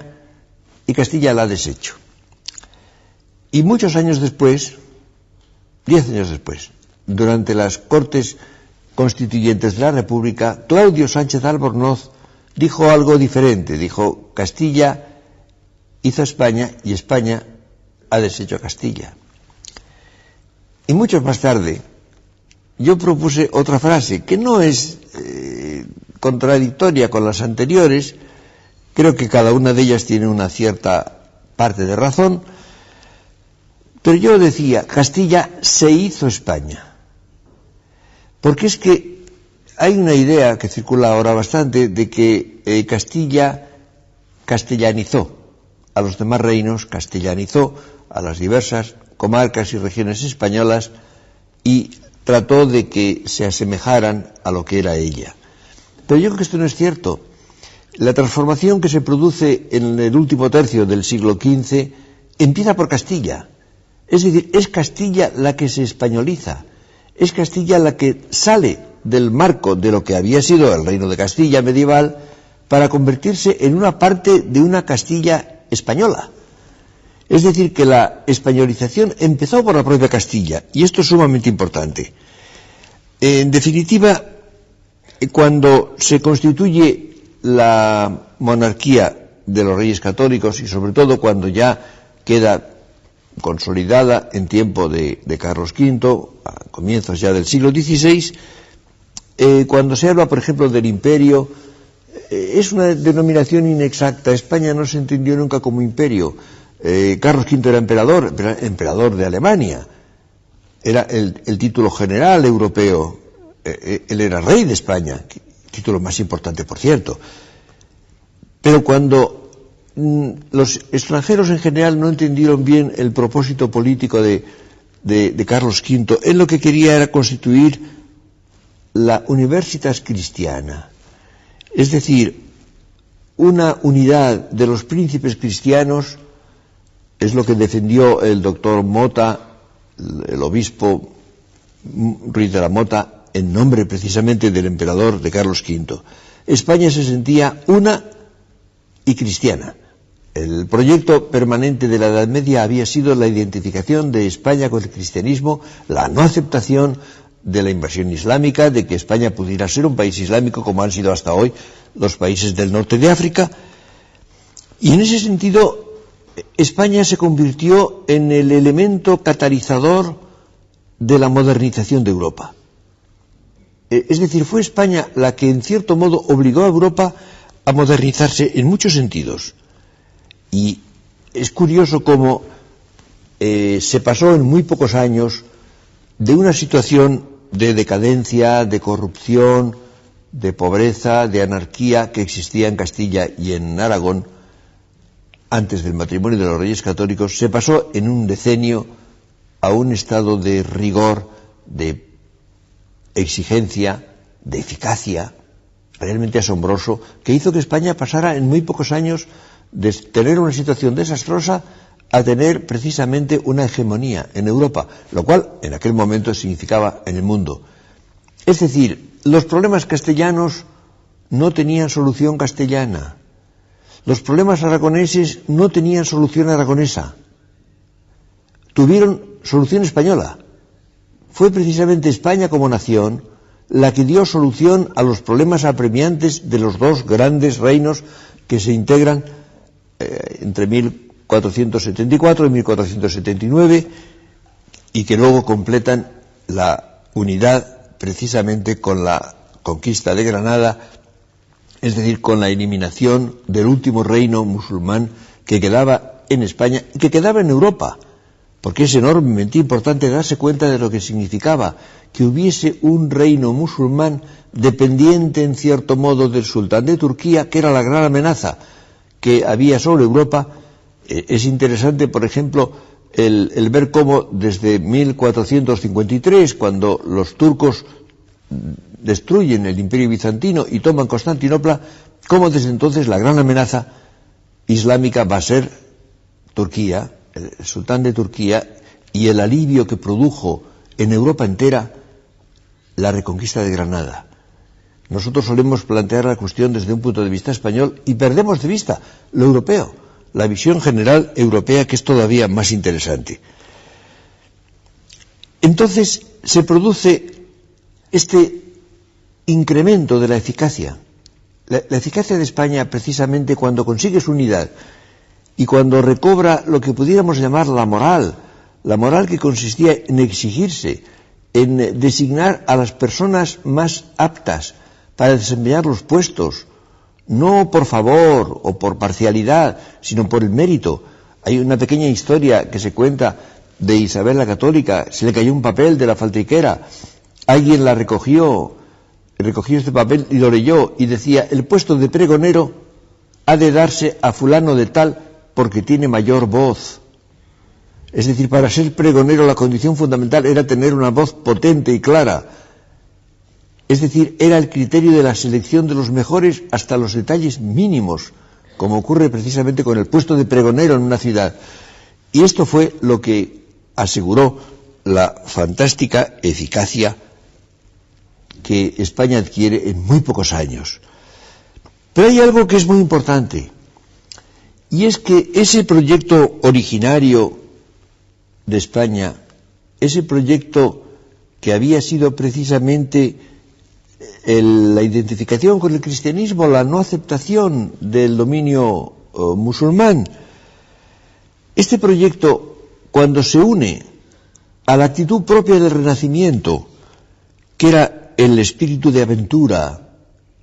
y Castilla la ha deshecho. Y muchos años después, 10 años después, durante las Cortes Constituyentes de la República, Claudio Sánchez Albornoz dijo algo diferente. Dijo: Castilla hizo a España y España ha deshecho a Castilla. Y mucho más tarde, yo propuse otra frase que no es contradictoria con las anteriores. Creo que cada una de ellas tiene una cierta parte de razón, pero yo decía: Castilla se hizo España. Porque es que hay una idea que circula ahora bastante de que Castilla castellanizó a los demás reinos, castellanizó a las diversas comarcas y regiones españolas y trató de que se asemejaran a lo que era ella. Pero yo creo que esto no es cierto. La transformación que se produce en el último tercio del siglo XV empieza por Castilla. Es decir, es Castilla la que se españoliza, es Castilla la que sale del marco de lo que había sido el reino de Castilla medieval para convertirse en una parte de una Castilla española. Es decir, que la españolización empezó por la propia Castilla, y esto es sumamente importante. En definitiva, cuando se constituye la monarquía de los Reyes Católicos, y sobre todo cuando ya queda consolidada en tiempo de Carlos V, a comienzos ya del siglo XVI, cuando se habla, por ejemplo, del imperio, es una denominación inexacta. España no se entendió nunca como imperio. Carlos V era emperador de Alemania, era el título general europeo, él era rey de España, título más importante, por cierto. Pero cuando los extranjeros en general no entendieron bien el propósito político de Carlos V. Él lo que quería era constituir la Universitas Christiana, es decir, una unidad de los príncipes cristianos. Es lo que defendió el doctor Mota, el obispo Ruiz de la Mota, en nombre precisamente del emperador de Carlos V. España se sentía una y cristiana. El proyecto permanente de la Edad Media había sido la identificación de España con el cristianismo, la no aceptación de la invasión islámica, de que España pudiera ser un país islámico como han sido hasta hoy los países del norte de África. Y en ese sentido, España se convirtió en el elemento catalizador de la modernización de Europa. Es decir, fue España la que en cierto modo obligó a Europa a modernizarse en muchos sentidos. Y es curioso cómo se pasó en muy pocos años de una situación de decadencia, de corrupción, de pobreza, de anarquía que existía en Castilla y en Aragón antes del matrimonio de los Reyes Católicos, se pasó en un decenio a un estado de rigor, de exigencia, de eficacia, realmente asombroso, que hizo que España pasara en muy pocos años de tener una situación desastrosa a tener precisamente una hegemonía en Europa, lo cual en aquel momento significaba en el mundo. Es decir, los problemas castellanos no tenían solución castellana, los problemas aragoneses no tenían solución aragonesa, tuvieron solución española. Fue precisamente España como nación la que dio solución a los problemas apremiantes de los dos grandes reinos que se integran entre 1474 y 1479 y que luego completan la unidad precisamente con la conquista de Granada, es decir, con la eliminación del último reino musulmán que quedaba en España y que quedaba en Europa, porque es enormemente importante darse cuenta de lo que significaba que hubiese un reino musulmán dependiente en cierto modo del sultán de Turquía, que era la gran amenaza que había sobre Europa. Es interesante, por ejemplo, el ver cómo desde 1453, cuando los turcos destruyen el imperio bizantino y toman Constantinopla, cómo desde entonces la gran amenaza islámica va a ser Turquía, el sultán de Turquía, y el alivio que produjo en Europa entera la reconquista de Granada. Nosotros solemos plantear la cuestión desde un punto de vista español y perdemos de vista lo europeo, la visión general europea, que es todavía más interesante. Entonces se produce este incremento de la eficacia. La eficacia de España, precisamente cuando consigue su unidad y cuando recobra lo que pudiéramos llamar la moral que consistía en exigirse, en designar a las personas más aptas para desempeñar los puestos, no por favor o por parcialidad, sino por el mérito. Hay una pequeña historia que se cuenta de Isabel la Católica. Se le cayó un papel de la faltriquera, alguien la recogió este papel y lo leyó y decía: el puesto de pregonero ha de darse a fulano de tal porque tiene mayor voz. Es decir, para ser pregonero la condición fundamental era tener una voz potente y clara. Es decir, era el criterio de la selección de los mejores hasta los detalles mínimos, como ocurre precisamente con el puesto de pregonero en una ciudad. Y esto fue lo que aseguró la fantástica eficacia que España adquiere en muy pocos años. Pero hay algo que es muy importante, y es que ese proyecto originario de España, ese proyecto que había sido precisamente la identificación con el cristianismo, la no aceptación del dominio musulmán, este proyecto, cuando se une a la actitud propia del Renacimiento, que era el espíritu de aventura,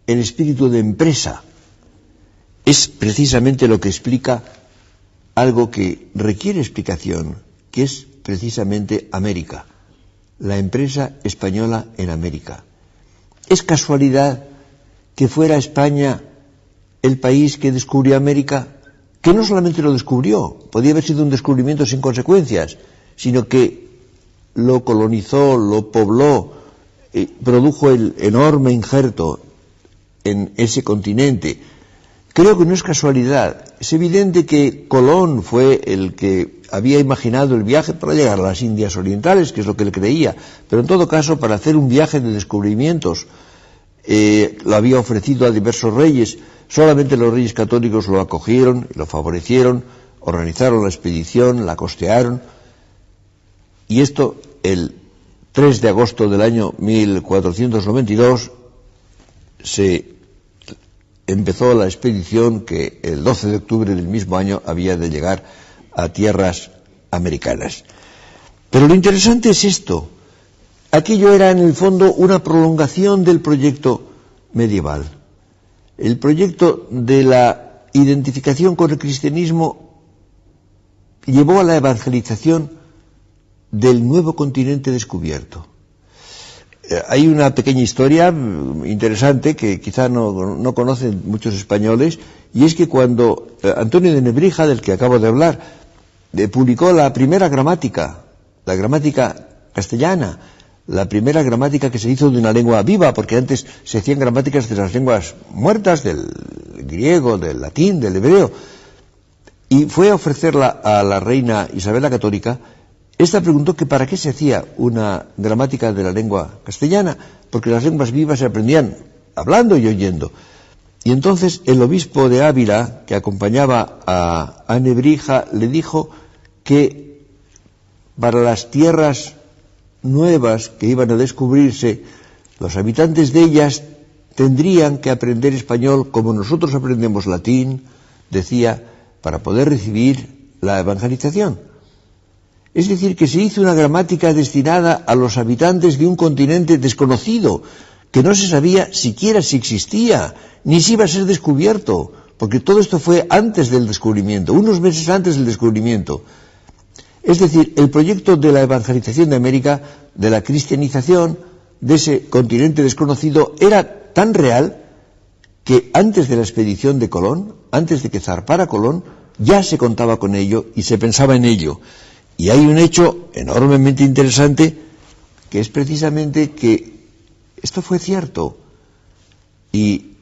el espíritu de empresa, es precisamente lo que explica algo que requiere explicación, que es precisamente América, la empresa española en América. ¿Es casualidad que fuera España el país que descubrió América? que no solamente lo descubrió, podía haber sido un descubrimiento sin consecuencias, sino que lo colonizó, lo pobló, produjo el enorme injerto en ese continente. Creo que no es casualidad. Es evidente que Colón fue el que había imaginado el viaje para llegar a las Indias Orientales, que es lo que él creía, pero en todo caso para hacer un viaje de descubrimientos lo había ofrecido a diversos reyes. Solamente los reyes católicos lo acogieron y lo favorecieron, organizaron la expedición, la costearon, y esto el 3 de agosto del año 1492 se empezó la expedición que el 12 de octubre del mismo año había de llegar a tierras americanas. Pero lo interesante es esto. Aquello era en el fondo una prolongación del proyecto medieval. El proyecto de la identificación con el cristianismo llevó a la evangelización del nuevo continente descubierto. Hay una pequeña historia interesante que quizá no conocen muchos españoles, y es que cuando Antonio de Nebrija, del que acabo de hablar, publicó la primera gramática, la gramática castellana, la primera gramática que se hizo de una lengua viva, porque antes se hacían gramáticas de las lenguas muertas, del griego, del latín, del hebreo, y fue a ofrecerla a la reina Isabel la Católica. Esta preguntó que para qué se hacía una gramática de la lengua castellana, porque las lenguas vivas se aprendían hablando y oyendo. Y entonces el obispo de Ávila, que acompañaba a Nebrija, le dijo que para las tierras nuevas que iban a descubrirse, los habitantes de ellas tendrían que aprender español como nosotros aprendemos latín, decía, para poder recibir la evangelización. Es decir, que se hizo una gramática destinada a los habitantes de un continente desconocido, que no se sabía siquiera si existía, ni si iba a ser descubierto, porque todo esto fue antes del descubrimiento, unos meses antes del descubrimiento. Es decir, el proyecto de la evangelización de América, de la cristianización de ese continente desconocido, era tan real que antes de la expedición de Colón, antes de que zarpara Colón, ya se contaba con ello y se pensaba en ello. Y hay un hecho enormemente interesante, que es precisamente que esto fue cierto, y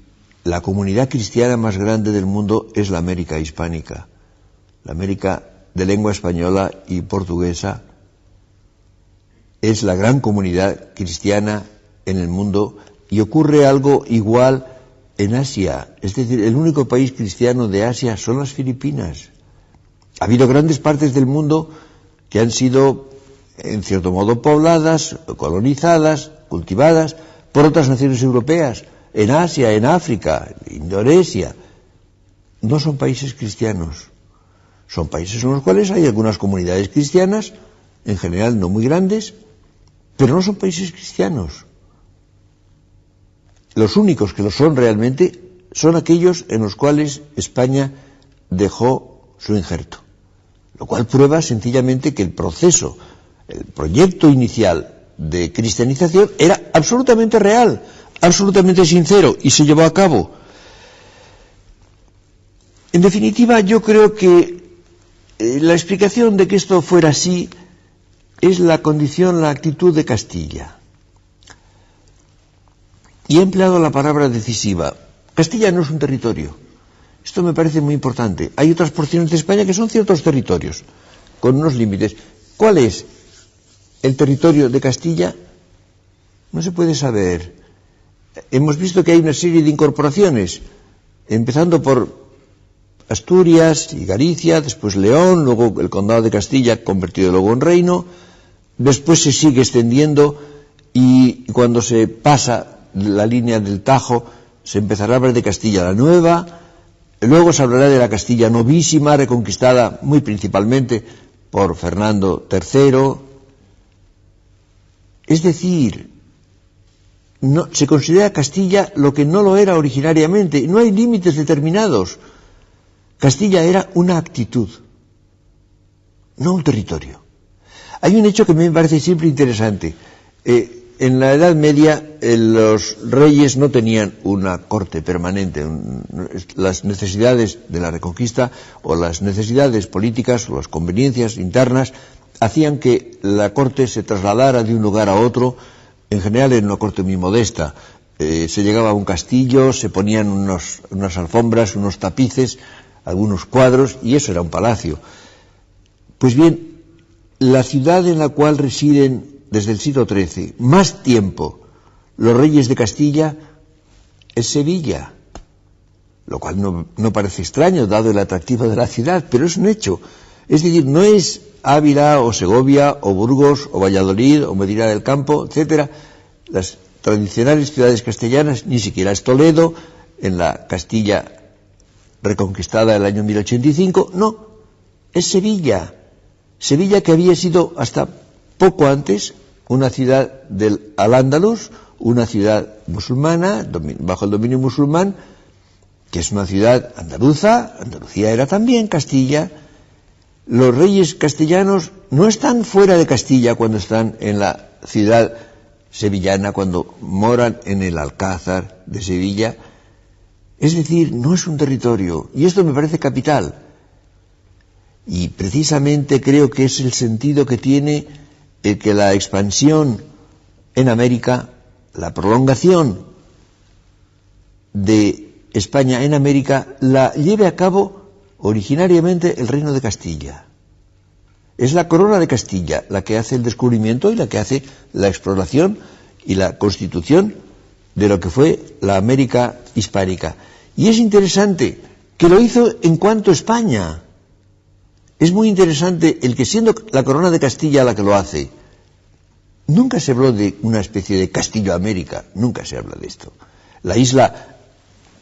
la comunidad cristiana más grande del mundo es la América hispánica, la América de lengua española y portuguesa. Es la gran comunidad cristiana en el mundo, y ocurre algo igual en Asia. Es decir, el único país cristiano de Asia son las Filipinas. Ha habido grandes partes del mundo que han sido, en cierto modo, pobladas, colonizadas, cultivadas por otras naciones europeas, en Asia, en África, en Indonesia. No son países cristianos. Son países en los cuales hay algunas comunidades cristianas, en general no muy grandes, pero no son países cristianos. Los únicos que lo son realmente son aquellos en los cuales España dejó su injerto. Lo cual prueba sencillamente que el proceso, el proyecto inicial de cristianización era absolutamente real, absolutamente sincero, y se llevó a cabo. En definitiva, yo creo que la explicación de que esto fuera así es la condición, la actitud de Castilla. Y he empleado la palabra decisiva. Castilla no es un territorio. Esto me parece muy importante. Hay otras porciones de España que son ciertos territorios, con unos límites. ¿Cuál es el territorio de Castilla? No se puede saber. Hemos visto que hay una serie de incorporaciones, empezando por Asturias y Galicia, después León, luego el condado de Castilla, convertido luego en reino, después se sigue extendiendo, y cuando se pasa la línea del Tajo, se empezará a hablar de Castilla la Nueva. Luego se hablará de la Castilla Novísima, reconquistada muy principalmente por Fernando III. Es decir, no, se considera Castilla lo que no lo era originariamente. No hay límites determinados. Castilla era una actitud, no un territorio. Hay un hecho que me parece siempre interesante. en la Edad Media los reyes no tenían una corte permanente. Las necesidades de la Reconquista o las necesidades políticas o las conveniencias internas hacían que la corte se trasladara de un lugar a otro, en general en una corte muy modesta. Se llegaba a un castillo, se ponían unas alfombras, unos tapices, algunos cuadros, y eso era un palacio. Pues bien, la ciudad en la cual residen desde el siglo XIII más tiempo los reyes de Castilla es Sevilla, lo cual no parece extraño dado el atractivo de la ciudad, pero es un hecho. Es decir, no es Ávila o Segovia o Burgos o Valladolid o Medina del Campo, etcétera, las tradicionales ciudades castellanas, ni siquiera es Toledo, en la Castilla reconquistada del año 1085, no, es Sevilla. Sevilla, que había sido hasta poco antes una ciudad del Al-Ándalus, una ciudad musulmana, bajo el dominio musulmán, que es una ciudad andaluza. Andalucía era también Castilla. Los reyes castellanos no están fuera de Castilla cuando están en la ciudad sevillana, cuando moran en el Alcázar de Sevilla. Es decir, no es un territorio, y esto me parece capital. Y precisamente creo que es el sentido que tiene el que la expansión en América, la prolongación de España en América, la lleve a cabo originariamente el Reino de Castilla. Es la corona de Castilla la que hace el descubrimiento y la que hace la exploración y la constitución de lo que fue la América hispánica. Y es interesante que lo hizo en cuanto a España. Es muy interesante el que, siendo la corona de Castilla la que lo hace, nunca se habló de una especie de Castillo-América, nunca se habla de esto. La isla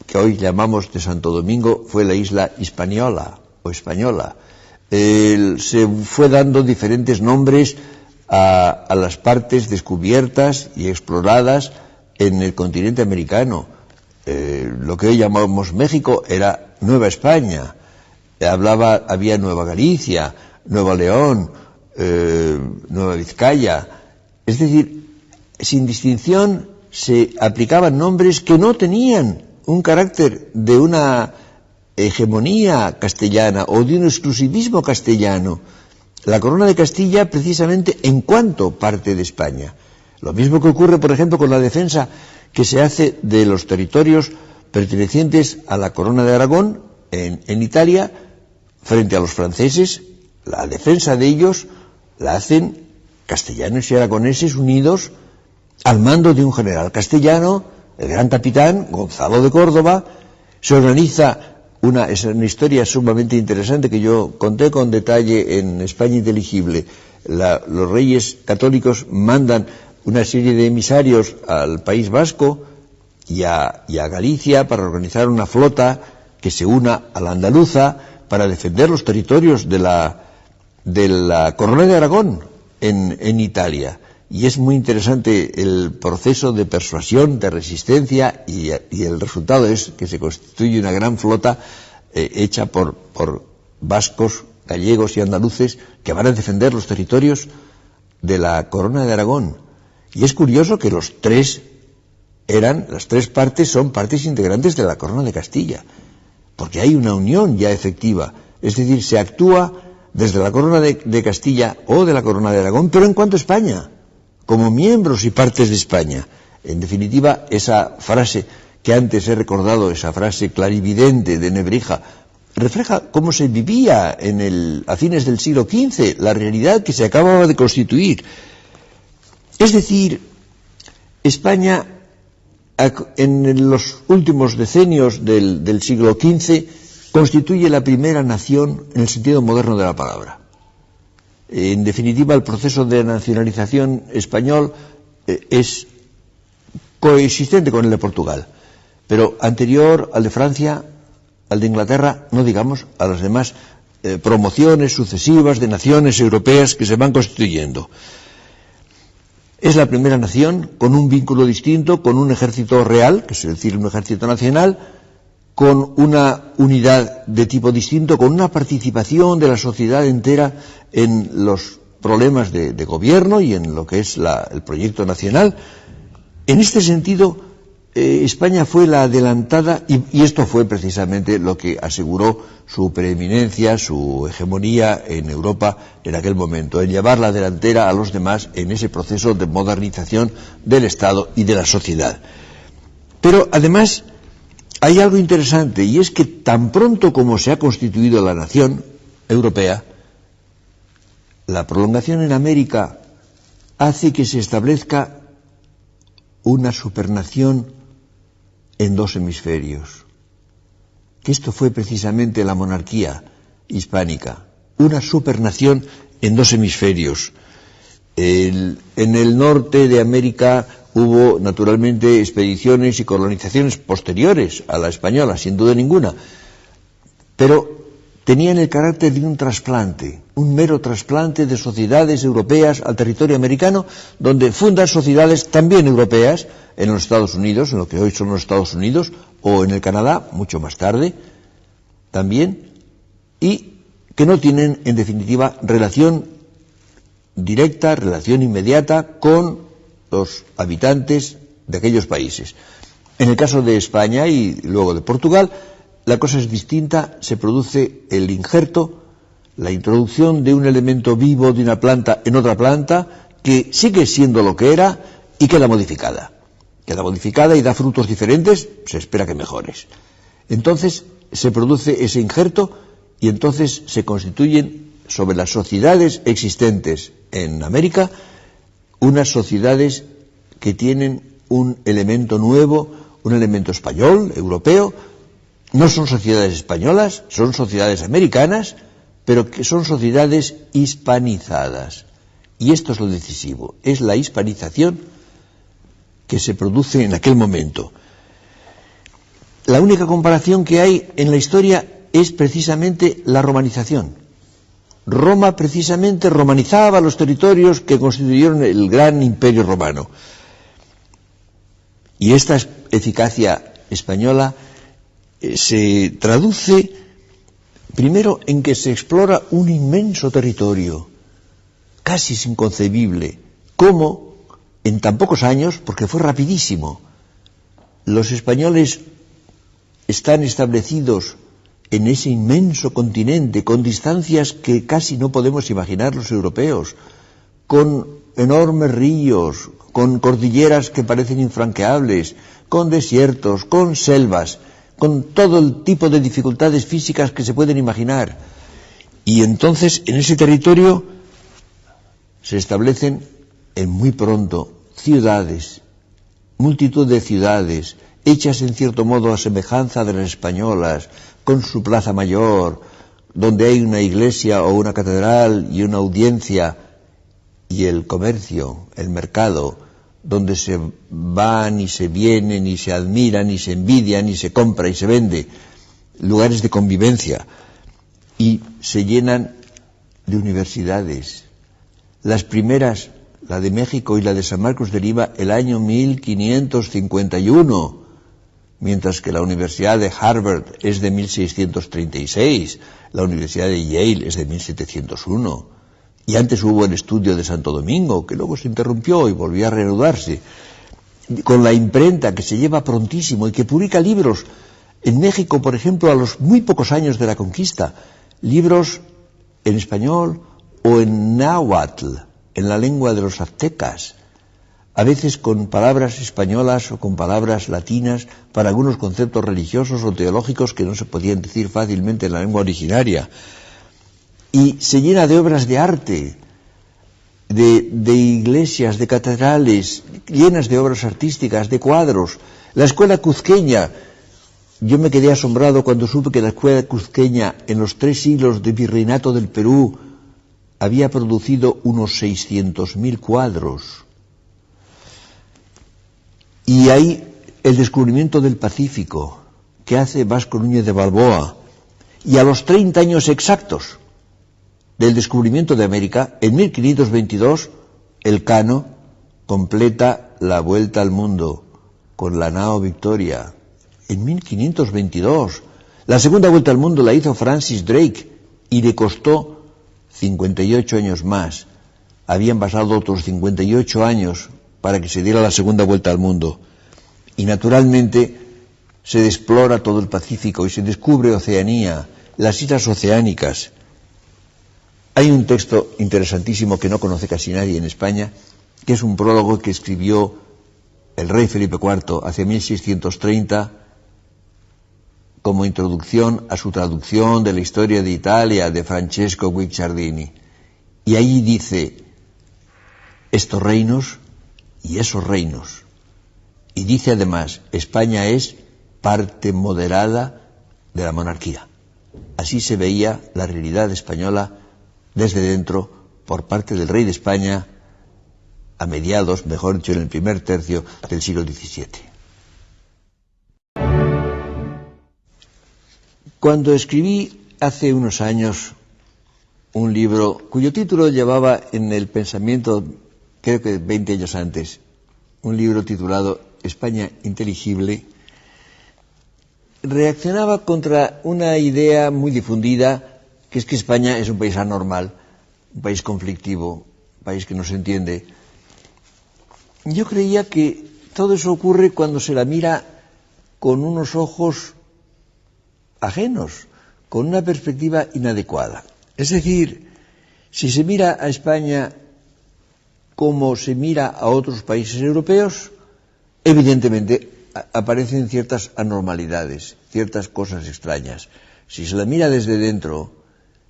que hoy llamamos de Santo Domingo fue la isla Hispaniola o Española. Se fue dando diferentes nombres a las partes descubiertas y exploradas en el continente americano. Lo que hoy llamamos México era Nueva España. Había Nueva Galicia, Nueva León, Nueva Vizcaya. Es decir, sin distinción se aplicaban nombres que no tenían un carácter de una hegemonía castellana o de un exclusivismo castellano. La corona de Castilla, precisamente, en cuanto parte de España. Lo mismo que ocurre, por ejemplo, con la defensa que se hace de los territorios pertenecientes a la corona de Aragón en Italia frente a los franceses. La defensa de ellos la hacen castellanos y aragoneses unidos al mando de un general castellano, el gran capitán Gonzalo de Córdoba. Se organiza es una historia sumamente interesante que yo conté con detalle en España Inteligible. Los reyes católicos mandan una serie de emisarios al País Vasco y a Galicia para organizar una flota que se una a la andaluza para defender los territorios de la corona de Aragón en Italia. Y es muy interesante el proceso de persuasión, de resistencia, y el resultado es que se constituye una gran flota hecha por vascos, gallegos y andaluces que van a defender los territorios de la corona de Aragón. Y es curioso que las tres partes son partes integrantes de la corona de Castilla, porque hay una unión ya efectiva. Es decir, se actúa desde la corona de Castilla o de la corona de Aragón, pero en cuanto a España, como miembros y partes de España. En definitiva, esa frase que antes he recordado, esa frase clarividente de Nebrija, refleja cómo se vivía a fines del siglo XV, la realidad que se acababa de constituir. Es decir, España, en los últimos decenios del siglo XV, constituye la primera nación en el sentido moderno de la palabra. En definitiva, el proceso de nacionalización español es coexistente con el de Portugal, pero anterior al de Francia, al de Inglaterra, no digamos a las demás promociones sucesivas de naciones europeas que se van constituyendo. Es la primera nación con un vínculo distinto, con un ejército real, que es decir, un ejército nacional, con una unidad de tipo distinto, con una participación de la sociedad entera en los problemas de gobierno y en lo que es el proyecto nacional. En este sentido, España fue la adelantada y esto fue precisamente lo que aseguró su preeminencia, su hegemonía en Europa en aquel momento, en llevar la delantera a los demás en ese proceso de modernización del Estado y de la sociedad. Pero además hay algo interesante, y es que tan pronto como se ha constituido la nación europea, la prolongación en América hace que se establezca una supernación en dos hemisferios. Que esto fue precisamente la monarquía hispánica, una supernación en dos hemisferios. En el norte de América hubo naturalmente expediciones y colonizaciones posteriores a la española, sin duda ninguna, pero tenían el carácter de un trasplante, un mero trasplante de sociedades europeas al territorio americano, donde fundan sociedades también europeas en los Estados Unidos, en lo que hoy son los Estados Unidos, o en el Canadá, mucho más tarde, también, y que no tienen, en definitiva, relación directa, relación inmediata con los habitantes de aquellos países. En el caso de España y luego de Portugal, la cosa es distinta, se produce el injerto, la introducción de un elemento vivo de una planta en otra planta que sigue siendo lo que era y queda modificada. Queda modificada y da frutos diferentes, se espera que mejores. Entonces se produce ese injerto y entonces se constituyen sobre las sociedades existentes en América unas sociedades que tienen un elemento nuevo, un elemento español, europeo. No son sociedades españolas, son sociedades americanas, pero que son sociedades hispanizadas. Y esto es lo decisivo, es la hispanización que se produce en aquel momento. La única comparación que hay en la historia es precisamente la romanización. Roma precisamente romanizaba los territorios que constituyeron el gran imperio romano. Y esta eficacia española se traduce primero en que se explora un inmenso territorio, casi inconcebible, cómo en tan pocos años, porque fue rapidísimo, los españoles están establecidos en ese inmenso continente, con distancias que casi no podemos imaginar los europeos, con enormes ríos, con cordilleras que parecen infranqueables, con desiertos, con selvas, con todo el tipo de dificultades físicas que se pueden imaginar. Y entonces en ese territorio se establecen en muy pronto ciudades, multitud de ciudades, hechas en cierto modo a semejanza de las españolas, con su plaza mayor, donde hay una iglesia o una catedral y una audiencia, y el comercio, el mercado, donde se van y se vienen y se admiran y se envidian y se compra y se vende, lugares de convivencia, y se llenan de universidades. Las primeras, la de México y la de San Marcos de Lima, el año 1551, mientras que la Universidad de Harvard es de 1636, la Universidad de Yale es de 1701, y antes hubo el estudio de Santo Domingo, que luego se interrumpió y volvió a reanudarse, con la imprenta que se lleva prontísimo y que publica libros. En México, por ejemplo, a los muy pocos años de la conquista, libros en español o en náhuatl, en la lengua de los aztecas, a veces con palabras españolas o con palabras latinas para algunos conceptos religiosos o teológicos que no se podían decir fácilmente en la lengua originaria. Y se llena de obras de arte, de iglesias, de catedrales, llenas de obras artísticas, de cuadros. La escuela cuzqueña, yo me quedé asombrado cuando supe que la escuela cuzqueña en los 3 siglos de virreinato del Perú había producido unos 600.000 cuadros. Y hay el descubrimiento del Pacífico, que hace Vasco Núñez de Balboa, y a los 30 años exactos del descubrimiento de América, en 1522, Elcano completa la vuelta al mundo con la nao Victoria. En 1522, la segunda vuelta al mundo la hizo Francis Drake y le costó 58 años más. Habían pasado otros 58 años para que se diera la segunda vuelta al mundo. Y naturalmente se explora todo el Pacífico y se descubre Oceanía, las islas oceánicas. Hay un texto interesantísimo que no conoce casi nadie en España, que es un prólogo que escribió el rey Felipe IV hacia 1630 como introducción a su traducción de la historia de Italia de Francesco Guicciardini. Y allí dice, estos reinos y esos reinos. Y dice además, España es parte moderada de la monarquía. Así se veía la realidad española desde dentro por parte del rey de España a mediados, mejor dicho, en el primer tercio del siglo XVII. Cuando escribí hace unos años un libro cuyo título llevaba en el pensamiento, creo que 20 años antes, un libro titulado España inteligible, reaccionaba contra una idea muy difundida, que es que España es un país anormal, un país conflictivo, un país que no se entiende. Yo creía que todo eso ocurre cuando se la mira con unos ojos ajenos, con una perspectiva inadecuada. Es decir, si se mira a España como se mira a otros países europeos, evidentemente aparecen ciertas anormalidades, ciertas cosas extrañas. Si se la mira desde dentro,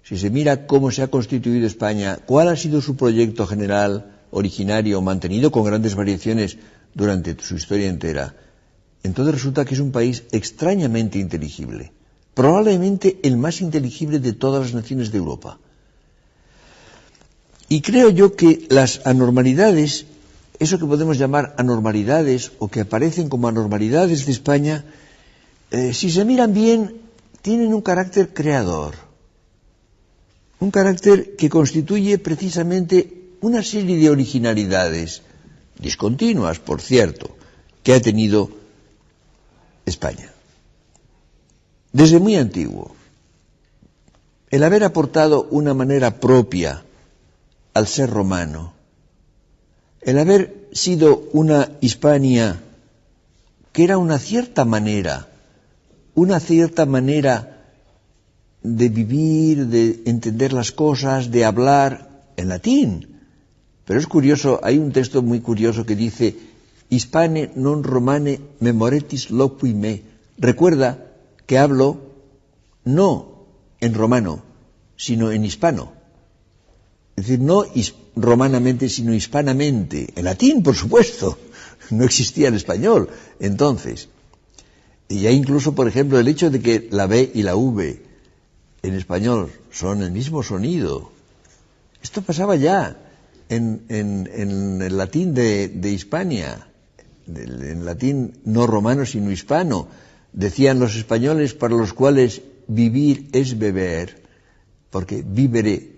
si se mira cómo se ha constituido España, cuál ha sido su proyecto general, originario, mantenido con grandes variaciones durante su historia entera, entonces resulta que es un país extrañamente inteligible, probablemente el más inteligible de todas las naciones de Europa. Y creo yo que las anormalidades, eso que podemos llamar anormalidades o que aparecen como anormalidades de España, si se miran bien, tienen un carácter creador, un carácter que constituye precisamente una serie de originalidades, discontinuas, por cierto, que ha tenido España. Desde muy antiguo, el haber aportado una manera propia al ser romano, el haber sido una Hispania que era una cierta manera de vivir, de entender las cosas, de hablar en latín. Pero es curioso, hay un texto muy curioso que dice, Hispane non romane memoretis loqui me. Recuerda que hablo no en romano, sino en hispano. Es decir, no romanamente, sino hispanamente. En latín, por supuesto. No existía el español entonces. Y ya incluso, por ejemplo, el hecho de que la B y la V en español son el mismo sonido. Esto pasaba ya en el latín de Hispania, en latín no romano, sino hispano. Decían los españoles para los cuales vivir es beber, porque vivere,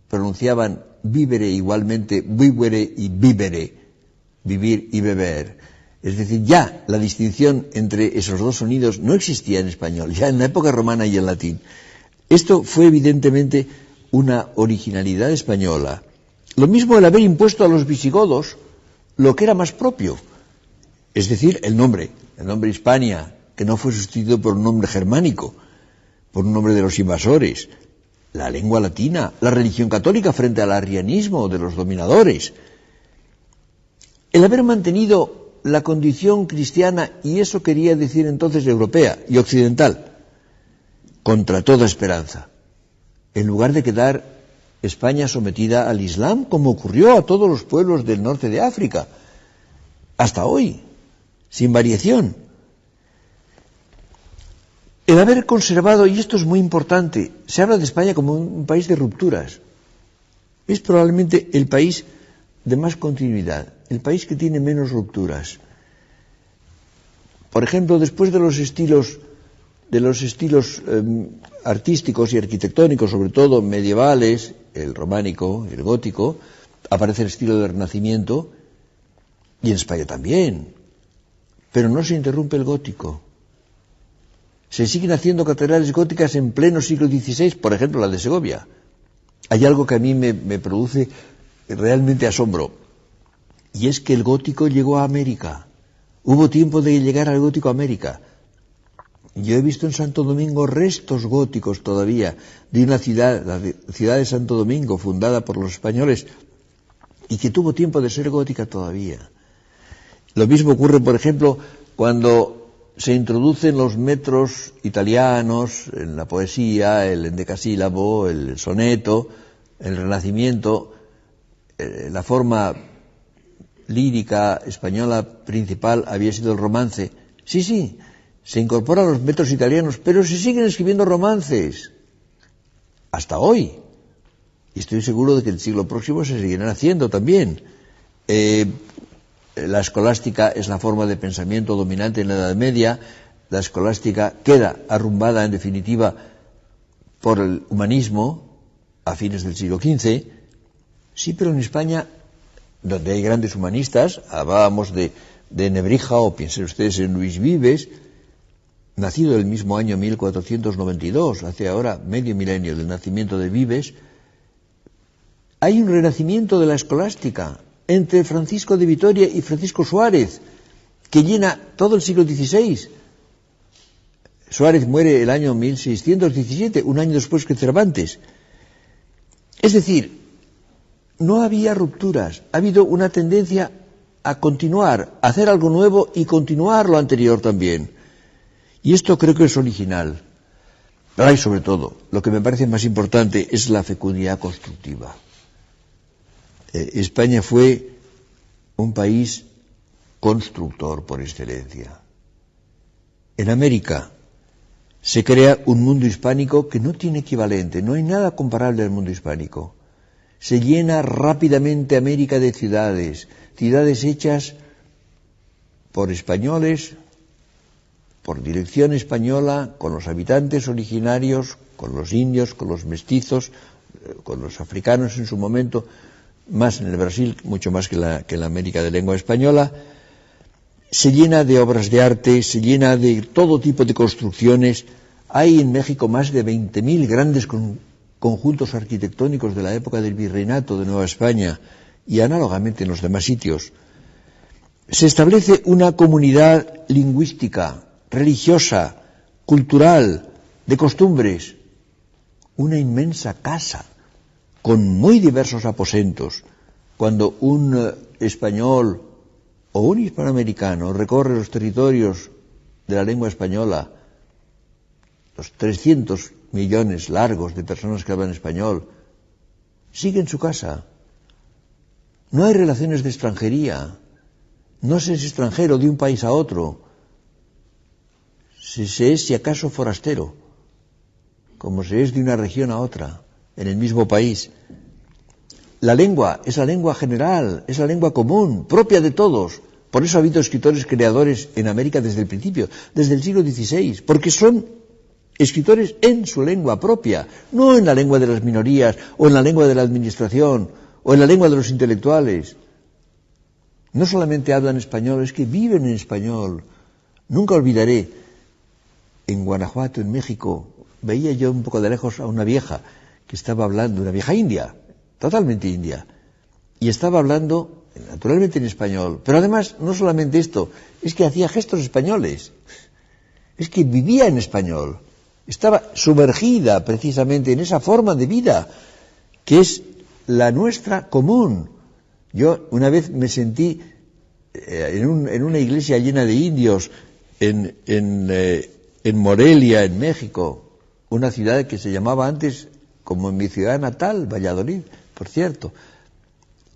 pronunciaban vivere igualmente, vivere y vivere, vivir y beber. Es decir, ya la distinción entre esos dos sonidos no existía en español, ya en la época romana y en latín. Esto fue evidentemente una originalidad española. Lo mismo el haber impuesto a los visigodos lo que era más propio, es decir, el nombre Hispania, que no fue sustituido por un nombre germánico, por un nombre de los invasores, la lengua latina, la religión católica frente al arrianismo de los dominadores, el haber mantenido la condición cristiana, y eso quería decir entonces europea y occidental, contra toda esperanza, en lugar de quedar España sometida al Islam, como ocurrió a todos los pueblos del norte de África, hasta hoy, sin variación. El haber conservado, y esto es muy importante, se habla de España como un país de rupturas. Es probablemente el país de más continuidad, el país que tiene menos rupturas. Por ejemplo, después de los estilos artísticos y arquitectónicos, sobre todo medievales, el románico, el gótico, aparece el estilo del Renacimiento, y en España también. Pero no se interrumpe el gótico. Se siguen haciendo catedrales góticas en pleno siglo XVI, por ejemplo, la de Segovia. Hay algo que a mí me produce realmente asombro. Y es que el gótico llegó a América. Hubo tiempo de llegar al gótico a América. Yo he visto en Santo Domingo restos góticos todavía de una ciudad, la ciudad de Santo Domingo, fundada por los españoles, y que tuvo tiempo de ser gótica todavía. Lo mismo ocurre, por ejemplo, cuando se introducen los metros italianos en la poesía, el endecasílabo, el soneto, el Renacimiento, la forma lírica española principal había sido el romance. Sí, se incorporan los metros italianos, pero se siguen escribiendo romances hasta hoy. Y estoy seguro de que en el siglo próximo se seguirán haciendo también. La escolástica es la forma de pensamiento dominante en la Edad Media. La escolástica queda arrumbada, en definitiva, por el humanismo a fines del siglo XV. Sí, pero en España, donde hay grandes humanistas, hablábamos de Nebrija, o piensen ustedes en Luis Vives, nacido el mismo año 1492, hace ahora medio milenio del nacimiento de Vives. Hay un renacimiento de la escolástica entre Francisco de Vitoria y Francisco Suárez, que llena todo el siglo XVI. Suárez muere el año 1617, un año después que Cervantes. Es decir, no había rupturas, ha habido una tendencia a continuar, a hacer algo nuevo y continuar lo anterior también. Y esto creo que es original. Pero hay sobre todo, lo que me parece más importante es la fecundidad constructiva. España fue un país constructor por excelencia. En América se crea un mundo hispánico que no tiene equivalente, no hay nada comparable al mundo hispánico. Se llena rápidamente América de ciudades hechas por españoles, por dirección española, con los habitantes originarios, con los indios, con los mestizos, con los africanos en su momento, más en el Brasil, mucho más que en la América de lengua española. Se llena de obras de arte, se llena de todo tipo de construcciones. Hay en México más de 20.000 grandes conjuntos arquitectónicos de la época del Virreinato de Nueva España y análogamente en los demás sitios. Se establece una comunidad lingüística, religiosa, cultural, de costumbres, una inmensa casa con muy diversos aposentos. Cuando un español o un hispanoamericano recorre los territorios de la lengua española, los 300 millones largos de personas que hablan español, sigue en su casa. No hay relaciones de extranjería. No se es extranjero de un país a otro. Se es, si acaso, forastero, como se es de una región a otra, en el mismo país. La lengua es la lengua general, es la lengua común, propia de todos. Por eso ha habido escritores creadores en América desde el principio, desde el siglo XVI, porque son escritores en su lengua propia, no en la lengua de las minorías, o en la lengua de la administración, o en la lengua de los intelectuales. No solamente hablan español, es que viven en español. Nunca olvidaré, en Guanajuato, en México, veía yo un poco de lejos a una vieja que estaba hablando, una vieja india, totalmente india, y estaba hablando naturalmente en español, pero además no solamente esto, es que hacía gestos españoles, es que vivía en español, estaba sumergida precisamente en esa forma de vida que es la nuestra común. Yo una vez me sentí en una iglesia llena de indios en Morelia, en México, una ciudad que se llamaba antes, como en mi ciudad natal, Valladolid, por cierto.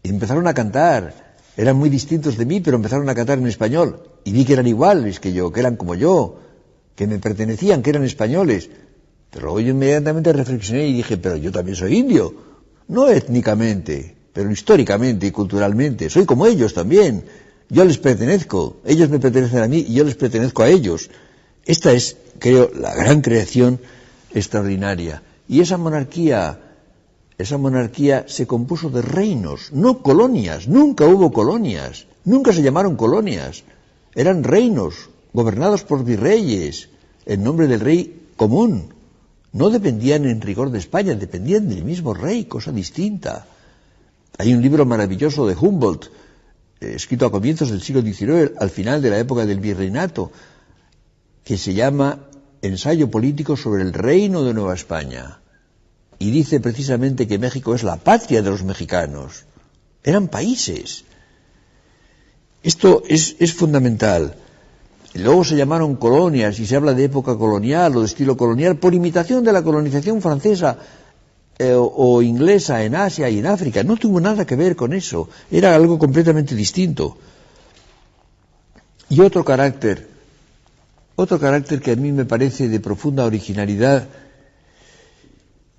Y empezaron a cantar, eran muy distintos de mí, pero empezaron a cantar en español. Y vi que eran iguales que yo, que eran como yo, que me pertenecían, que eran españoles. Pero luego yo inmediatamente reflexioné y dije, pero yo también soy indio. No étnicamente, pero históricamente y culturalmente. Soy como ellos también. Yo les pertenezco, ellos me pertenecen a mí y yo les pertenezco a ellos. Esta es, creo, la gran creación extraordinaria. Y esa monarquía se compuso de reinos, no colonias. Nunca hubo colonias, nunca se llamaron colonias. Eran reinos gobernados por virreyes en nombre del rey común. No dependían en rigor de España, dependían del mismo rey, cosa distinta. Hay un libro maravilloso de Humboldt, escrito a comienzos del siglo XIX, al final de la época del virreinato, que se llama Ensayo político sobre el reino de Nueva España. Y dice precisamente que México es la patria de los mexicanos. Eran países. Esto es fundamental. Luego se llamaron colonias y se habla de época colonial o de estilo colonial por imitación de la colonización francesa o inglesa en Asia y en África. No tuvo nada que ver con eso. Era algo completamente distinto. Y otro carácter que a mí me parece de profunda originalidad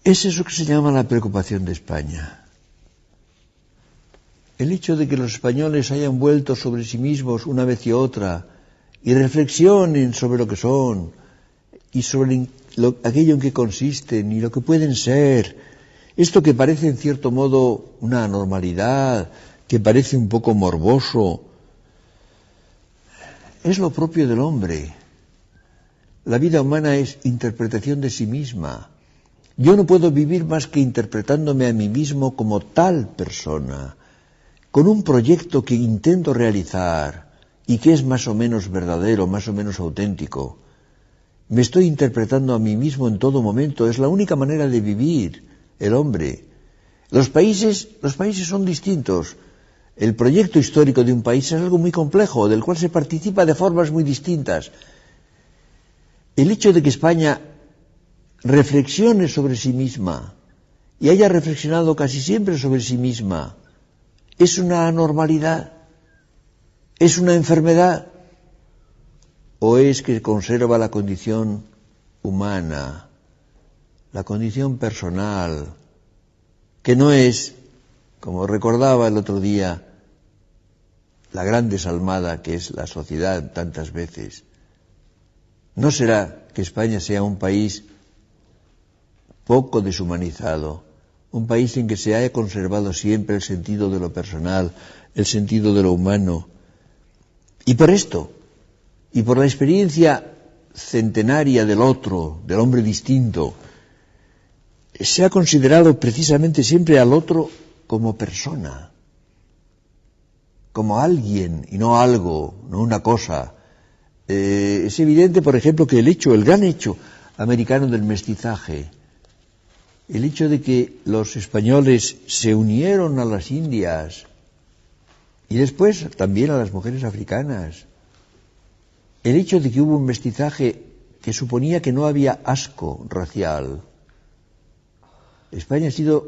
es eso que se llama la preocupación de España. El hecho de que los españoles hayan vuelto sobre sí mismos una vez y otra y reflexionen sobre lo que son y sobre aquello en que consisten y lo que pueden ser, esto que parece en cierto modo una anormalidad, que parece un poco morboso, es lo propio del hombre. La vida humana es interpretación de sí misma. Yo no puedo vivir más que interpretándome a mí mismo como tal persona, con un proyecto que intento realizar y que es más o menos verdadero, más o menos auténtico. Me estoy interpretando a mí mismo en todo momento. Es la única manera de vivir el hombre. Los países son distintos. El proyecto histórico de un país es algo muy complejo, del cual se participa de formas muy distintas. El hecho de que España reflexione sobre sí misma y haya reflexionado casi siempre sobre sí misma, ¿es una anormalidad? ¿Es una enfermedad? ¿O es que conserva la condición humana, la condición personal, que no es, como recordaba el otro día, la gran desalmada que es la sociedad tantas veces? ¿No será que España sea un país poco deshumanizado, un país en que se haya conservado siempre el sentido de lo personal, el sentido de lo humano? Y por esto, y por la experiencia centenaria del otro, del hombre distinto, se ha considerado precisamente siempre al otro como persona, como alguien y no algo, no una cosa. Es evidente, por ejemplo, que el gran hecho americano del mestizaje, el hecho de que los españoles se unieron a las indias y después también a las mujeres africanas, el hecho de que hubo un mestizaje que suponía que no había asco racial. España ha sido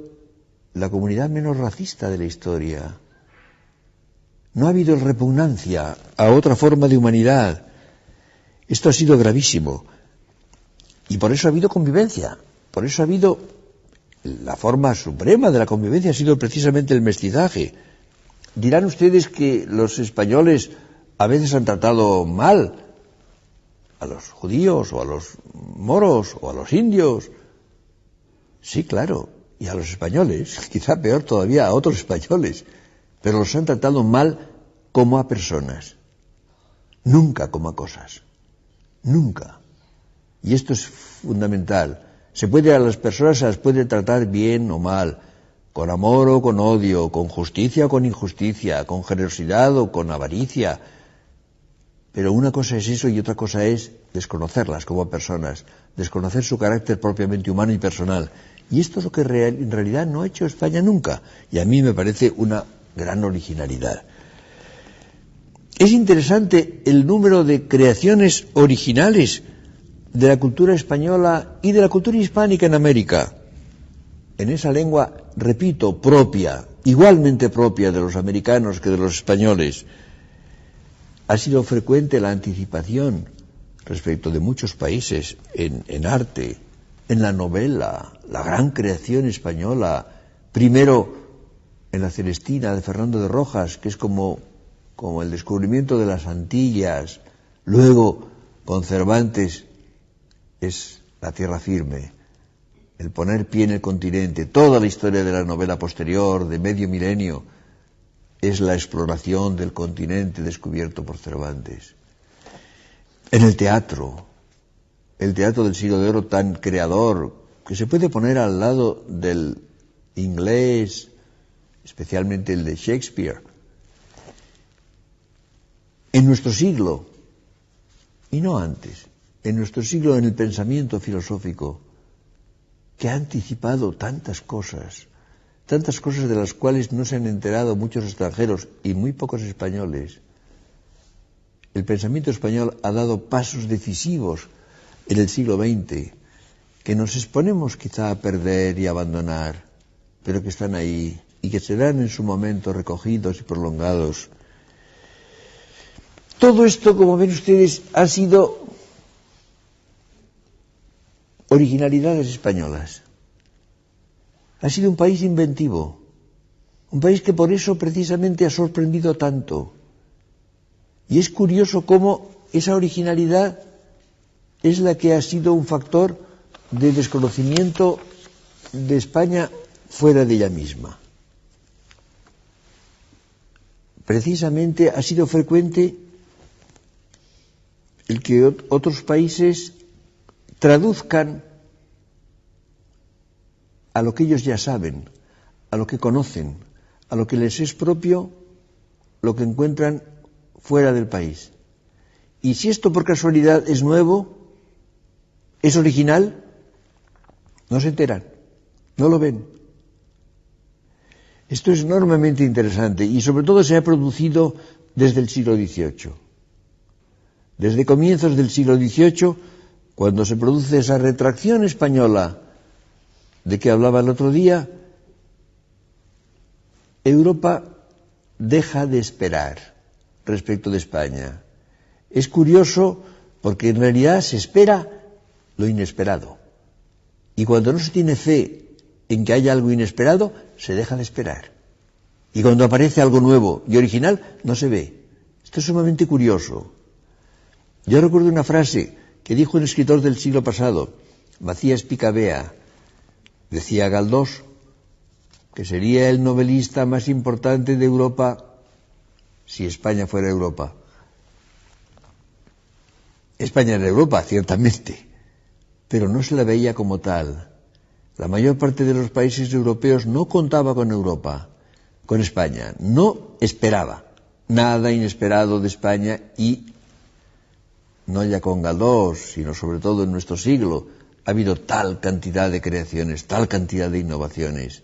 la comunidad menos racista de la historia. No ha habido repugnancia a otra forma de humanidad. Esto ha sido gravísimo. Y por eso ha habido convivencia. Por eso ha habido la forma suprema de la convivencia, ha sido precisamente el mestizaje. Dirán ustedes que los españoles a veces han tratado mal a los judíos o a los moros o a los indios. Sí, claro, y a los españoles, quizá peor todavía a otros españoles, pero los han tratado mal como a personas, nunca como a cosas, nunca. Y esto es fundamental. A las personas se las puede tratar bien o mal, con amor o con odio, con justicia o con injusticia, con generosidad o con avaricia. Pero una cosa es eso y otra cosa es desconocerlas como personas, desconocer su carácter propiamente humano y personal. Y esto es lo que en realidad no ha hecho España nunca. Y a mí me parece una gran originalidad. Es interesante el número de creaciones originales de la cultura española y de la cultura hispánica en América. En esa lengua, repito, propia, igualmente propia de los americanos que de los españoles. Ha sido frecuente la anticipación respecto de muchos países en arte, en la novela, la gran creación española, primero en la Celestina de Fernando de Rojas, que es como el descubrimiento de las Antillas, luego con Cervantes es la tierra firme, el poner pie en el continente. Toda la historia de la novela posterior, de medio milenio, es la exploración del continente descubierto por Cervantes. En el teatro del siglo de oro tan creador, que se puede poner al lado del inglés, especialmente el de Shakespeare. En nuestro siglo, y no antes, en nuestro siglo, en el pensamiento filosófico, que ha anticipado tantas cosas de las cuales no se han enterado muchos extranjeros y muy pocos españoles. El pensamiento español ha dado pasos decisivos en el siglo XX, que nos exponemos quizá a perder y abandonar, pero que están ahí y que serán en su momento recogidos y prolongados. Todo esto, como ven ustedes, ha sido originalidades españolas. Ha sido un país inventivo, un país que por eso precisamente ha sorprendido tanto. Y es curioso cómo esa originalidad es la que ha sido un factor de desconocimiento de España fuera de ella misma. Precisamente ha sido frecuente el que otros países traduzcan a lo que ellos ya saben, a lo que conocen, a lo que les es propio, lo que encuentran fuera del país. Y si esto por casualidad es nuevo, es original, no se enteran, no lo ven. Esto es enormemente interesante y sobre todo se ha producido desde el siglo XVIII. Desde comienzos del siglo XVIII, cuando se produce esa retracción española de que hablaba el otro día, Europa deja de esperar respecto de España. Es curioso porque en realidad se espera lo inesperado. Y cuando no se tiene fe en que haya algo inesperado, se deja de esperar. Y cuando aparece algo nuevo y original, no se ve. Esto es sumamente curioso. Yo recuerdo una frase que dijo un escritor del siglo pasado, Macías Picabea. Decía Galdós que sería el novelista más importante de Europa si España fuera Europa. España era Europa, ciertamente, pero no se la veía como tal. La mayor parte de los países europeos no contaba con Europa, con España, no esperaba nada inesperado de España y no ya con Galdós, sino sobre todo en nuestro siglo, ha habido tal cantidad de creaciones, tal cantidad de innovaciones,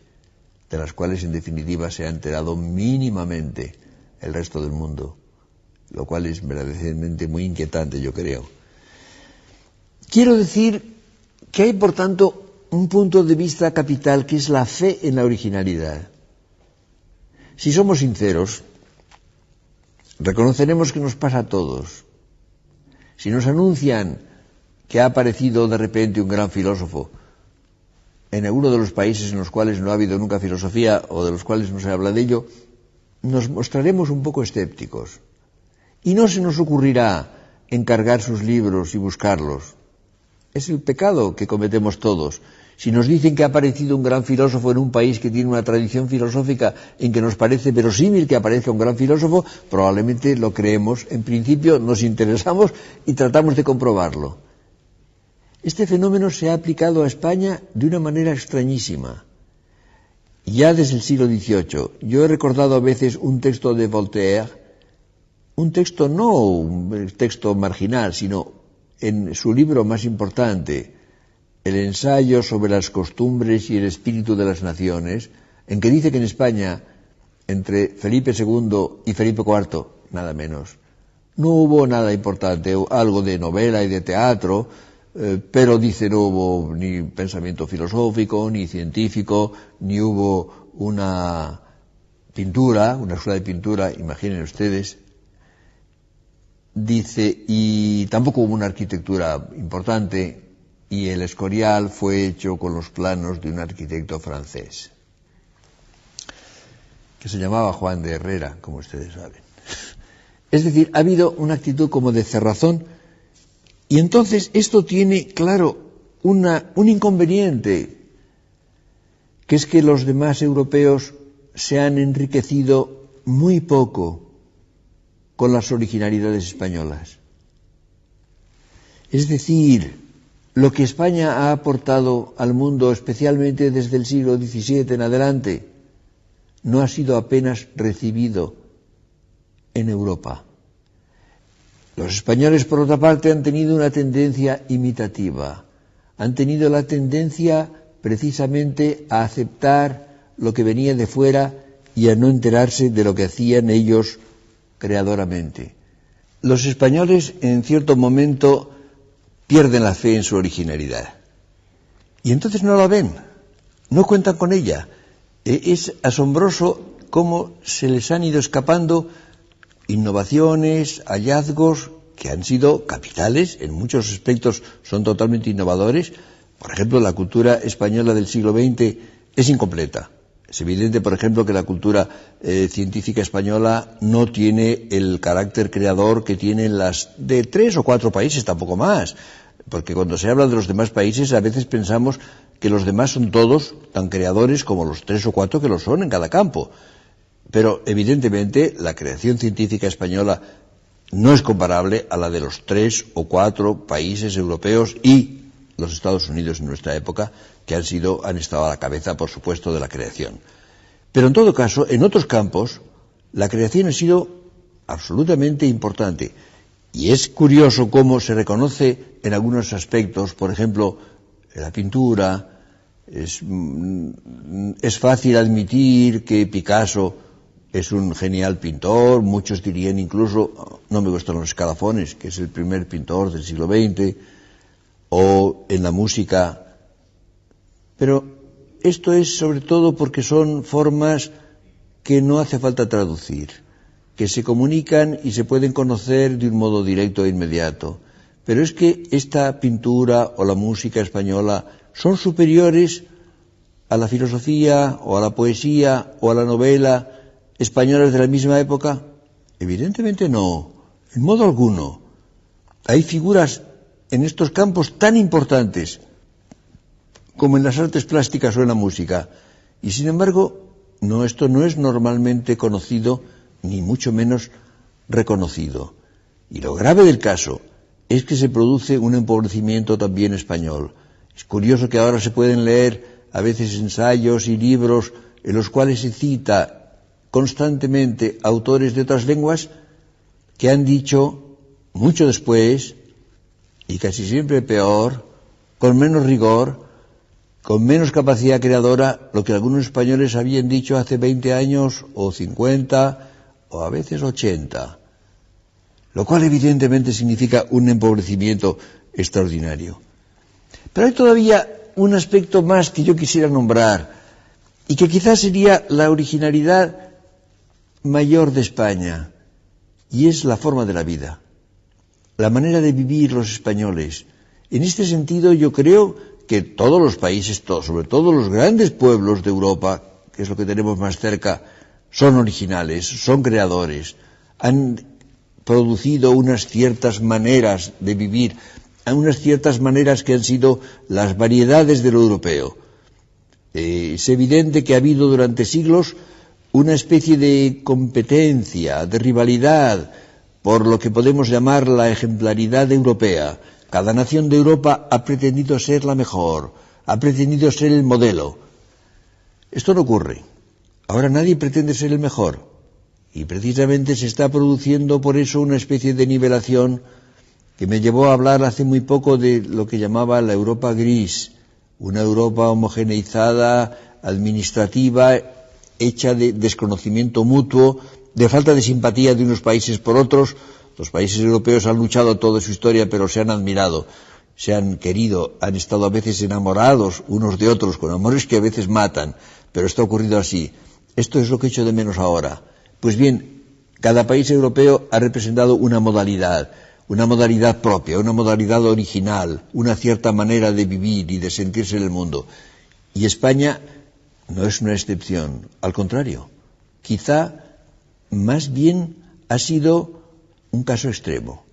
de las cuales en definitiva se ha enterado mínimamente el resto del mundo, lo cual es verdaderamente muy inquietante, yo creo. Quiero decir que hay, por tanto, un punto de vista capital que es la fe en la originalidad. Si somos sinceros, reconoceremos que nos pasa a todos. Si nos anuncian que ha aparecido de repente un gran filósofo en alguno de los países en los cuales no ha habido nunca filosofía o de los cuales no se habla de ello, nos mostraremos un poco escépticos. Y no se nos ocurrirá encargar sus libros y buscarlos. Es el pecado que cometemos todos. Si nos dicen que ha aparecido un gran filósofo en un país que tiene una tradición filosófica en que nos parece verosímil que aparezca un gran filósofo, probablemente lo creemos. En principio nos interesamos y tratamos de comprobarlo. Este fenómeno se ha aplicado a España de una manera extrañísima. Ya desde el siglo XVIII. Yo he recordado a veces un texto de Voltaire, un texto no un texto marginal, sino en su libro más importante, el ensayo sobre las costumbres y el espíritu de las naciones, en que dice que en España, entre Felipe II y Felipe IV, nada menos, no hubo nada importante, algo de novela y de teatro, pero dice no hubo ni pensamiento filosófico, ni científico, ni hubo una pintura, una escuela de pintura, imaginen ustedes. Dice, y tampoco hubo una arquitectura importante, y el Escorial fue hecho con los planos de un arquitecto francés, que se llamaba Juan de Herrera, como ustedes saben. Es decir, ha habido una actitud como de cerrazón, y entonces esto tiene, claro, un inconveniente, que es que los demás europeos se han enriquecido muy poco con las originalidades españolas. Es decir, lo que España ha aportado al mundo, especialmente desde el siglo XVII en adelante, no ha sido apenas recibido en Europa. Los españoles, por otra parte, han tenido una tendencia imitativa, han tenido la tendencia precisamente a aceptar lo que venía de fuera y a no enterarse de lo que hacían ellos creadoramente. Los españoles, en cierto momento, pierden la fe en su originalidad. Y entonces no la ven, no cuentan con ella. Es asombroso cómo se les han ido escapando innovaciones, hallazgos que han sido capitales, en muchos aspectos son totalmente innovadores. Por ejemplo, la cultura española del siglo XX es incompleta. Es evidente, por ejemplo, que la cultura científica española no tiene el carácter creador que tienen las de 3 o 4 países, tampoco más. Porque cuando se habla de los demás países, a veces pensamos que los demás son todos tan creadores como los 3 o 4 que lo son en cada campo. Pero, evidentemente, la creación científica española no es comparable a la de los 3 o 4 países europeos y los Estados Unidos en nuestra época, que han estado a la cabeza, por supuesto, de la creación. Pero, en todo caso, en otros campos, la creación ha sido absolutamente importante. Y es curioso cómo se reconoce en algunos aspectos, por ejemplo, en la pintura. Es fácil admitir que Picasso es un genial pintor, muchos dirían incluso, no me gustan los escalafones, que es el primer pintor del siglo XX, o en la música. Pero esto es sobre todo porque son formas que no hace falta traducir, que se comunican y se pueden conocer de un modo directo e inmediato. Pero es que esta pintura o la música española son superiores a la filosofía o a la poesía o a la novela españolas de la misma época. Evidentemente no, en modo alguno. Hay figuras en estos campos tan importantes como en las artes plásticas o en la música, y sin embargo esto no es normalmente conocido ni mucho menos reconocido. Y lo grave del caso es que se produce un empobrecimiento también español. Es curioso que ahora se pueden leer a veces ensayos y libros en los cuales se cita constantemente autores de otras lenguas que han dicho mucho después, y casi siempre peor, con menos rigor, con menos capacidad creadora, lo que algunos españoles habían dicho hace 20 años o 50 o a veces 80, lo cual evidentemente significa un empobrecimiento extraordinario. Pero hay todavía un aspecto más que yo quisiera nombrar y que quizás sería la originalidad mayor de España, y es la forma de la vida, la manera de vivir los españoles. En este sentido yo creo que todos los países, sobre todo los grandes pueblos de Europa, que es lo que tenemos más cerca, son originales, son creadores, han producido unas ciertas maneras de vivir, unas ciertas maneras que han sido las variedades de lo europeo. Es evidente que ha habido durante siglos una especie de competencia, de rivalidad, por lo que podemos llamar la ejemplaridad europea. Cada nación de Europa ha pretendido ser la mejor, ha pretendido ser el modelo. Esto no ocurre. Ahora nadie pretende ser el mejor. Y precisamente se está produciendo por eso una especie de nivelación que me llevó a hablar hace muy poco de lo que llamaba la Europa gris, una Europa homogeneizada, administrativa, hecha de desconocimiento mutuo, de falta de simpatía de unos países por otros. Los países europeos han luchado toda su historia, pero se han admirado, se han querido, han estado a veces enamorados unos de otros, con amores que a veces matan, pero esto ha ocurrido así. Esto es lo que echo de menos ahora. Pues bien, cada país europeo ha representado una modalidad propia, una modalidad original, una cierta manera de vivir y de sentirse en el mundo. Y España no es una excepción, al contrario, quizá más bien ha sido un caso extremo.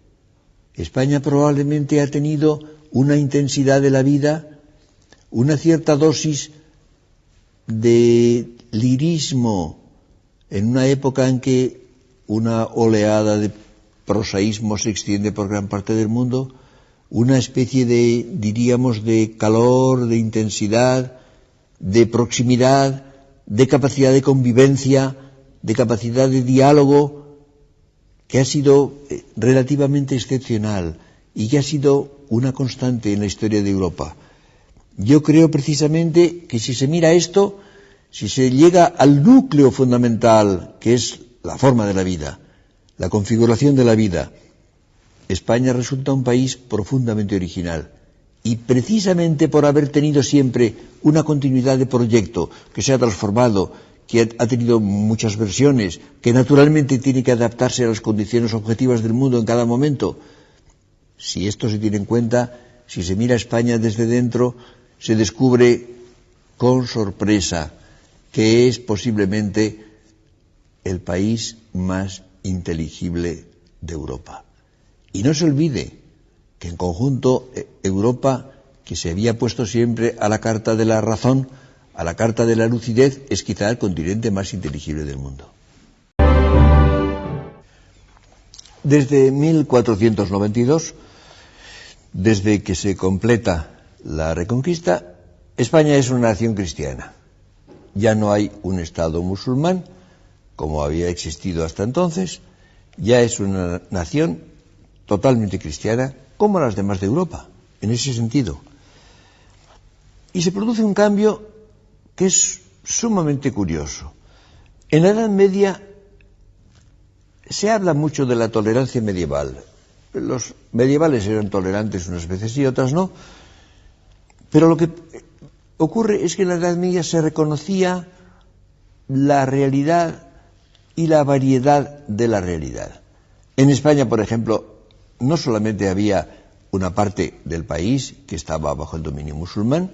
España probablemente ha tenido una intensidad de la vida, una cierta dosis de lirismo en una época en que una oleada de prosaísmo se extiende por gran parte del mundo, una especie de calor, de intensidad, de proximidad, de capacidad de convivencia, de capacidad de diálogo, que ha sido relativamente excepcional y que ha sido una constante en la historia de Europa. Yo creo precisamente que si se mira esto, si se llega al núcleo fundamental, que es la forma de la vida, la configuración de la vida, España resulta un país profundamente original. Y precisamente por haber tenido siempre una continuidad de proyecto que se ha transformado, que ha tenido muchas versiones, que naturalmente tiene que adaptarse a las condiciones objetivas del mundo en cada momento, si esto se tiene en cuenta, si se mira a España desde dentro, se descubre con sorpresa que es posiblemente el país más inteligible de Europa. Y no se olvide que en conjunto Europa, que se había puesto siempre a la carta de la razón, a la carta de la lucidez, es quizá el continente más inteligible del mundo. Desde 1492, desde que se completa la Reconquista, España es una nación cristiana. Ya no hay un Estado musulmán, como había existido hasta entonces, ya es una nación totalmente cristiana, como las demás de Europa, en ese sentido. Y se produce un cambio que es sumamente curioso. En la Edad Media se habla mucho de la tolerancia medieval. Los medievales eran tolerantes unas veces y otras no, pero lo que ocurre es que en la Edad Media se reconocía la realidad y la variedad de la realidad. En España, por ejemplo, no solamente había una parte del país que estaba bajo el dominio musulmán,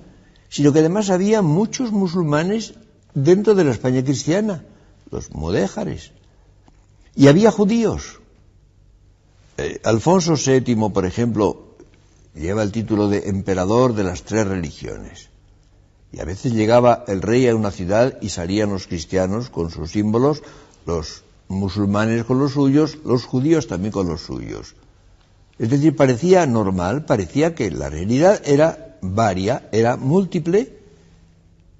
sino que además había muchos musulmanes dentro de la España cristiana, los mudéjares, y había judíos. Alfonso VII, por ejemplo, lleva el título de emperador de las tres religiones. Y a veces llegaba el rey a una ciudad y salían los cristianos con sus símbolos, los musulmanes con los suyos, los judíos también con los suyos. Es decir, parecía normal, parecía que la realidad era varia, era múltiple,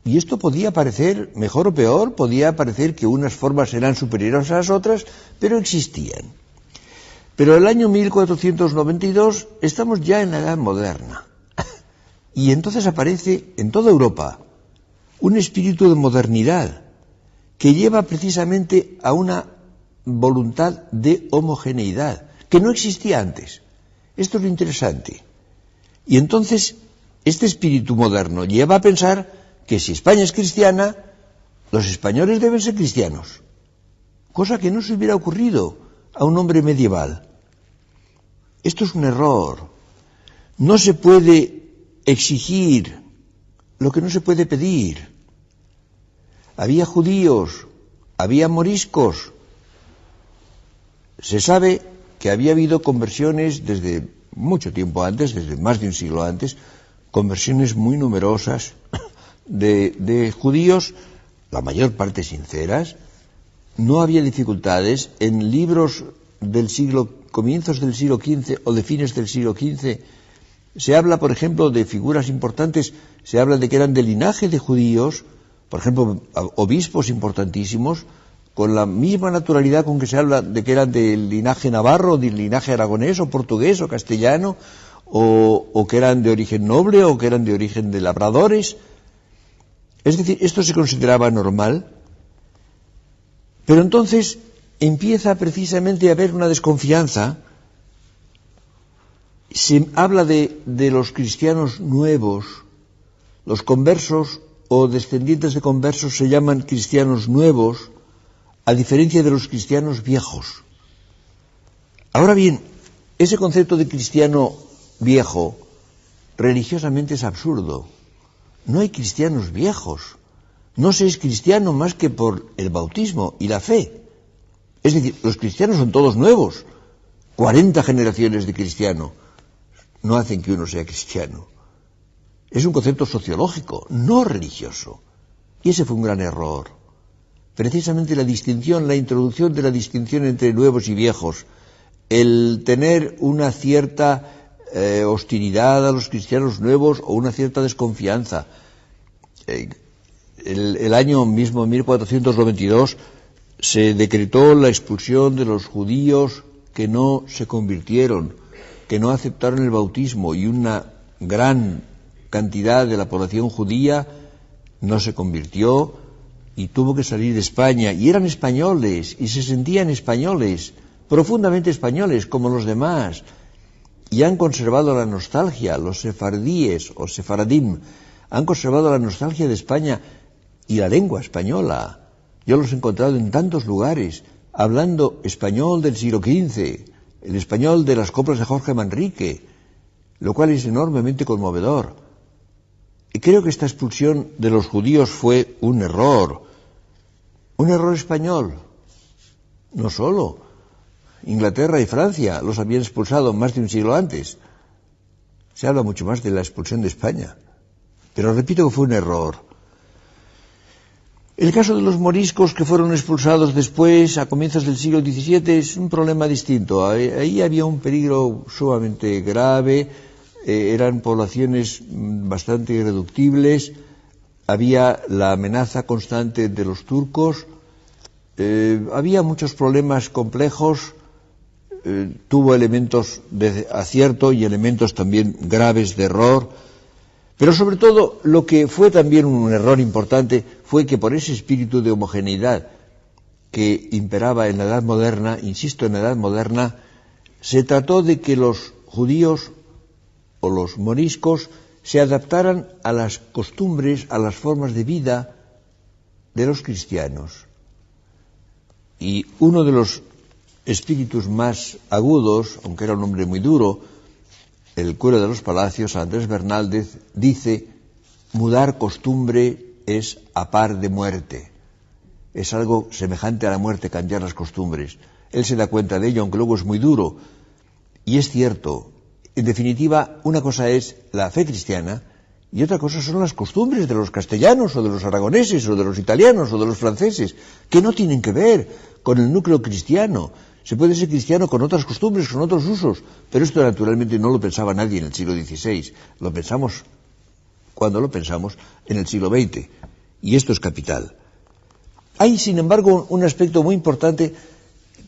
y esto podía parecer mejor o peor, podía parecer que unas formas eran superiores a las otras, pero existían. Pero el año 1492 estamos ya en la Edad Moderna, y entonces aparece en toda Europa un espíritu de modernidad que lleva precisamente a una voluntad de homogeneidad que no existía antes. Esto es lo interesante. Y entonces, este espíritu moderno lleva a pensar que si España es cristiana, los españoles deben ser cristianos. Cosa que no se hubiera ocurrido a un hombre medieval. Esto es un error. No se puede exigir lo que no se puede pedir. Había judíos, había moriscos. Se sabe que había habido conversiones desde mucho tiempo antes, desde más de un siglo antes, conversiones muy numerosas de judíos, la mayor parte sinceras. No había dificultades. En libros del comienzos del siglo XV o de fines del siglo XV, se habla, por ejemplo, de figuras importantes, se habla de que eran del linaje de judíos, por ejemplo, obispos importantísimos, con la misma naturalidad con que se habla de que eran del linaje navarro, del linaje aragonés, o portugués, o castellano, o que eran de origen noble, o que eran de origen de labradores. Es decir, esto se consideraba normal, pero entonces empieza precisamente a haber una desconfianza. Se habla de los cristianos nuevos, los conversos o descendientes de conversos se llaman cristianos nuevos, a diferencia de los cristianos viejos. Ahora bien, ese concepto de cristiano viejo religiosamente es absurdo. No hay cristianos viejos. No se es cristiano más que por el bautismo y la fe. Es decir, los cristianos son todos nuevos. 40 generaciones de cristiano no hacen que uno sea cristiano. Es un concepto sociológico, no religioso. Y ese fue un gran error. Precisamente la distinción, la introducción de la distinción entre nuevos y viejos, el tener una cierta hostilidad a los cristianos nuevos o una cierta desconfianza, el año mismo, 1492, se decretó la expulsión de los judíos que no se convirtieron, que no aceptaron el bautismo, y una gran cantidad de la población judía no se convirtió y tuvo que salir de España. Y eran españoles, y se sentían españoles, profundamente españoles, como los demás. Y han conservado la nostalgia, los sefardíes o sefaradim, han conservado la nostalgia de España y la lengua española. Yo los he encontrado en tantos lugares, hablando español del siglo XV, el español de las coplas de Jorge Manrique, lo cual es enormemente conmovedor. Y creo que esta expulsión de los judíos fue un error español. No solo. Inglaterra y Francia los habían expulsado más de un siglo antes. Se habla mucho más de la expulsión de España. Pero repito que fue un error. El caso de los moriscos que fueron expulsados después, a comienzos del siglo XVII, es un problema distinto. Ahí había un peligro sumamente grave, eran poblaciones bastante irreductibles, había la amenaza constante de los turcos, había muchos problemas complejos, tuvo elementos de acierto y elementos también graves de error. Pero sobre todo, lo que fue también un error importante fue que por ese espíritu de homogeneidad que imperaba en la Edad Moderna, insisto, en la Edad Moderna, se trató de que los judíos o los moriscos se adaptaran a las costumbres, a las formas de vida de los cristianos. Y uno de los espíritus más agudos, aunque era un hombre muy duro, el cura de los Palacios, Andrés Bernaldez, dice: mudar costumbre es a par de muerte. Es algo semejante a la muerte cambiar las costumbres. Él se da cuenta de ello, aunque luego es muy duro. Y es cierto. En definitiva, una cosa es la fe cristiana y otra cosa son las costumbres de los castellanos o de los aragoneses o de los italianos o de los franceses, que no tienen que ver con el núcleo cristiano. Se puede ser cristiano con otras costumbres, con otros usos, pero esto naturalmente no lo pensaba nadie en el siglo XVI. Lo pensamos, cuando lo pensamos, en el siglo XX. Y esto es capital. Hay, sin embargo, un aspecto muy importante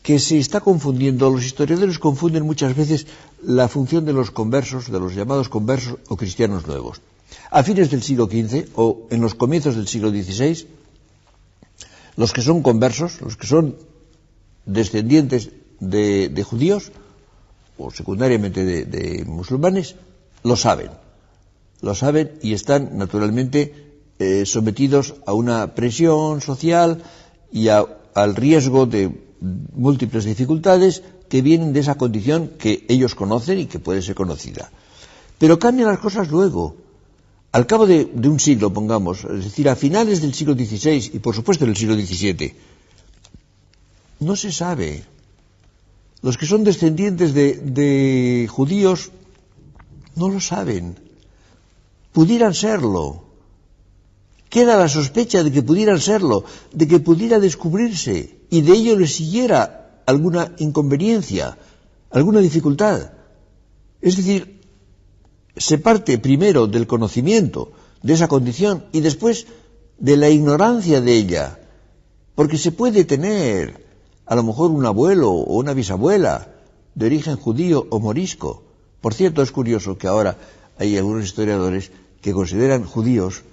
que se está confundiendo. Los historiadores confunden muchas veces la función de los conversos, de los llamados conversos o cristianos nuevos. A fines del siglo XV o en los comienzos del siglo XVI, los que son conversos, los que son descendientes de judíos o secundariamente de musulmanes, lo saben y están naturalmente sometidos a una presión social y al riesgo de múltiples dificultades que vienen de esa condición que ellos conocen y que puede ser conocida. Pero cambian las cosas luego. Al cabo de un siglo, pongamos, es decir, a finales del siglo XVI y por supuesto en el siglo XVII, no se sabe. Los que son descendientes de judíos no lo saben. Pudieran serlo. Queda la sospecha de que pudieran serlo, de que pudiera descubrirse y de ello le siguiera alguna inconveniencia, alguna dificultad. Es decir, se parte primero del conocimiento de esa condición y después de la ignorancia de ella, porque se puede tener a lo mejor un abuelo o una bisabuela de origen judío o morisco. Por cierto, es curioso que ahora hay algunos historiadores que consideran judíos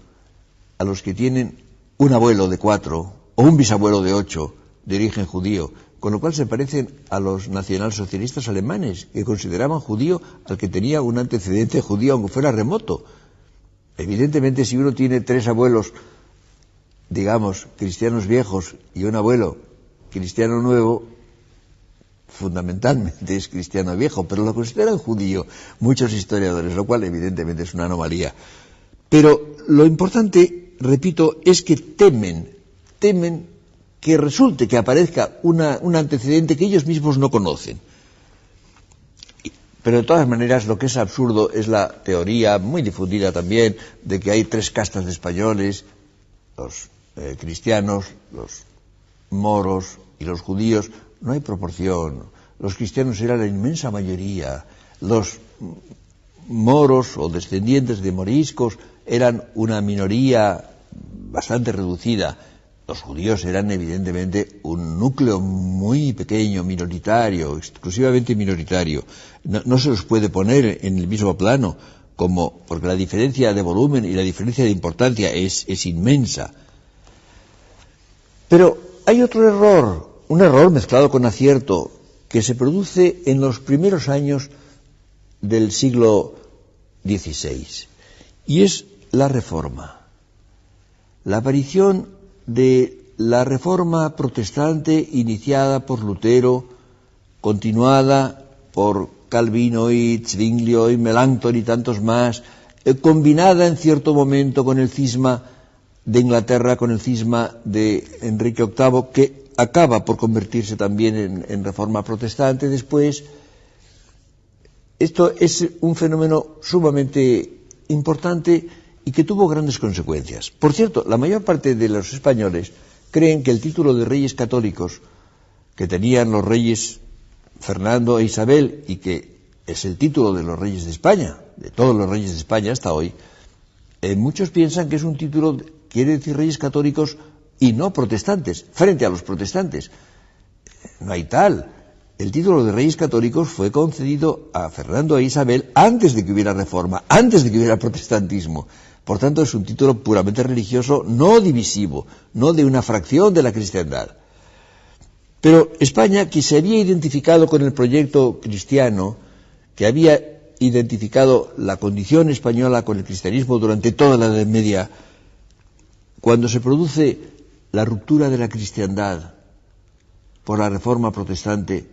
a los que tienen un abuelo de 4 o un bisabuelo de 8 de origen judío, con lo cual se parecen a los nacionalsocialistas alemanes, que consideraban judío al que tenía un antecedente judío, aunque fuera remoto. Evidentemente, si uno tiene 3 abuelos, digamos, cristianos viejos y un abuelo cristiano nuevo, fundamentalmente es cristiano viejo, pero lo consideran judío muchos historiadores, lo cual evidentemente es una anomalía. Pero lo importante, repito, es que temen que resulte que aparezca un antecedente que ellos mismos no conocen. Pero de todas maneras lo que es absurdo es la teoría, muy difundida también, de que hay 3 castas de españoles, los cristianos, los moros y los judíos. No hay proporción. Los cristianos eran la inmensa mayoría. Los moros o descendientes de moriscos eran una minoría bastante reducida. Los judíos eran evidentemente un núcleo muy pequeño, minoritario, exclusivamente minoritario. No se los puede poner en el mismo plano, porque la diferencia de volumen y la diferencia de importancia es inmensa. Pero hay otro error, un error mezclado con acierto, que se produce en los primeros años del siglo XVI, y es la Reforma. La aparición de la Reforma protestante iniciada por Lutero, continuada por Calvino y Zwinglio y Melanchthon y tantos más, combinada en cierto momento con el cisma de Inglaterra, con el cisma de Enrique VIII, que acaba por convertirse también en Reforma protestante después. Esto es un fenómeno sumamente importante y que tuvo grandes consecuencias. Por cierto, la mayor parte de los españoles creen que el título de reyes católicos que tenían los reyes Fernando e Isabel, y que es el título de los reyes de España, de todos los reyes de España hasta hoy, muchos piensan que es un título, quiere decir reyes católicos y no protestantes, frente a los protestantes. No hay tal. El título de reyes católicos fue concedido a Fernando e Isabel antes de que hubiera reforma, antes de que hubiera protestantismo. Por tanto, es un título puramente religioso, no divisivo, no de una fracción de la cristiandad. Pero España, que se había identificado con el proyecto cristiano, que había identificado la condición española con el cristianismo durante toda la Edad Media, cuando se produce la ruptura de la cristiandad por la reforma protestante,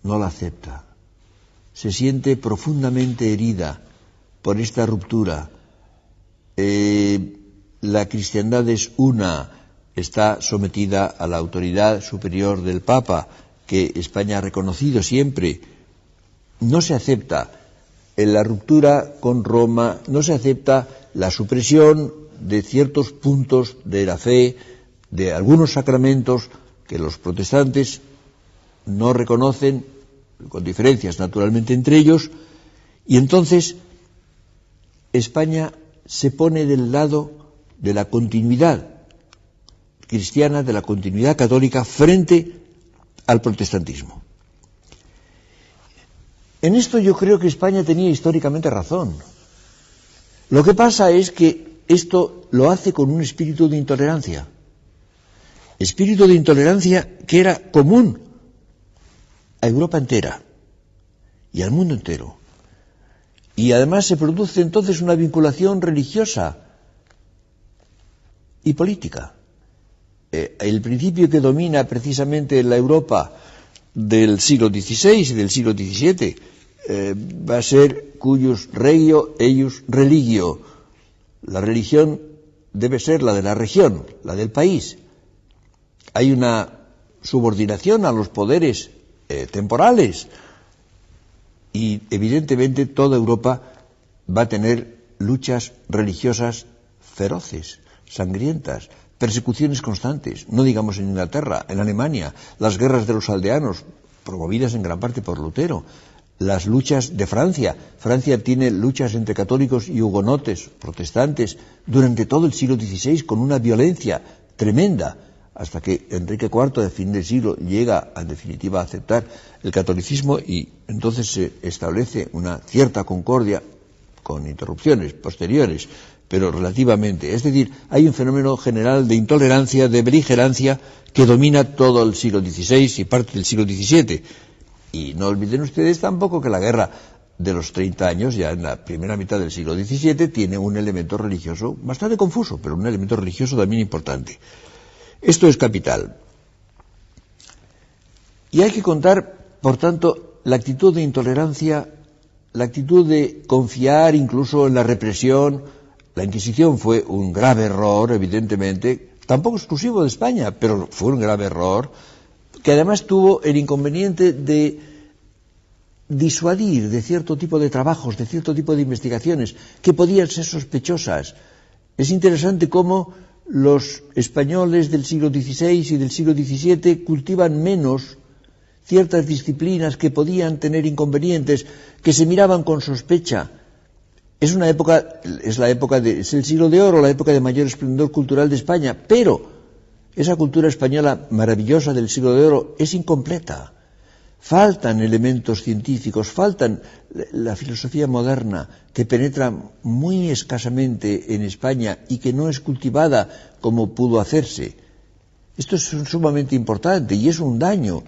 no la acepta. Se siente profundamente herida por esta ruptura. La cristiandad es una, está sometida a la autoridad superior del Papa, que España ha reconocido siempre. No se acepta en la ruptura con Roma, no se acepta la supresión de ciertos puntos de la fe, de algunos sacramentos que los protestantes no reconocen, con diferencias naturalmente entre ellos, y entonces España se pone del lado de la continuidad cristiana, de la continuidad católica frente al protestantismo. En esto yo creo que España tenía históricamente razón. Lo que pasa es que esto lo hace con un espíritu de intolerancia que era común a Europa entera y al mundo entero. Y además se produce entonces una vinculación religiosa y política. El principio que domina precisamente la Europa del siglo XVI y del siglo XVII va a ser cuius regio eius religio. La religión debe ser la de la región, la del país. Hay una subordinación a los poderes temporales y evidentemente toda Europa va a tener luchas religiosas feroces, sangrientas, persecuciones constantes, no digamos en Inglaterra, en Alemania, las guerras de los aldeanos, promovidas en gran parte por Lutero, las luchas de Francia. Francia tiene luchas entre católicos y hugonotes, protestantes, durante todo el siglo XVI con una violencia tremenda, hasta que Enrique IV, de fin del siglo, llega en definitiva a aceptar el catolicismo y entonces se establece una cierta concordia con interrupciones posteriores, pero relativamente. Es decir, hay un fenómeno general de intolerancia, de beligerancia, que domina todo el siglo XVI y parte del siglo XVII. Y no olviden ustedes tampoco que la guerra de los 30 años, ya en la primera mitad del siglo XVII, tiene un elemento religioso bastante confuso, pero un elemento religioso también importante. Esto es capital. Y hay que contar, por tanto, la actitud de intolerancia, la actitud de confiar incluso en la represión. La Inquisición fue un grave error, evidentemente, tampoco exclusivo de España, pero fue un grave error, que además tuvo el inconveniente de disuadir de cierto tipo de trabajos, de cierto tipo de investigaciones, que podían ser sospechosas. Es interesante cómo los españoles del siglo XVI y del siglo XVII cultivan menos ciertas disciplinas que podían tener inconvenientes, que se miraban con sospecha. Es una época, es el siglo de oro, la época de mayor esplendor cultural de España, pero esa cultura española maravillosa del siglo de oro es incompleta. Faltan elementos científicos, faltan la filosofía moderna que penetra muy escasamente en España y que no es cultivada como pudo hacerse. Esto es sumamente importante y es un daño.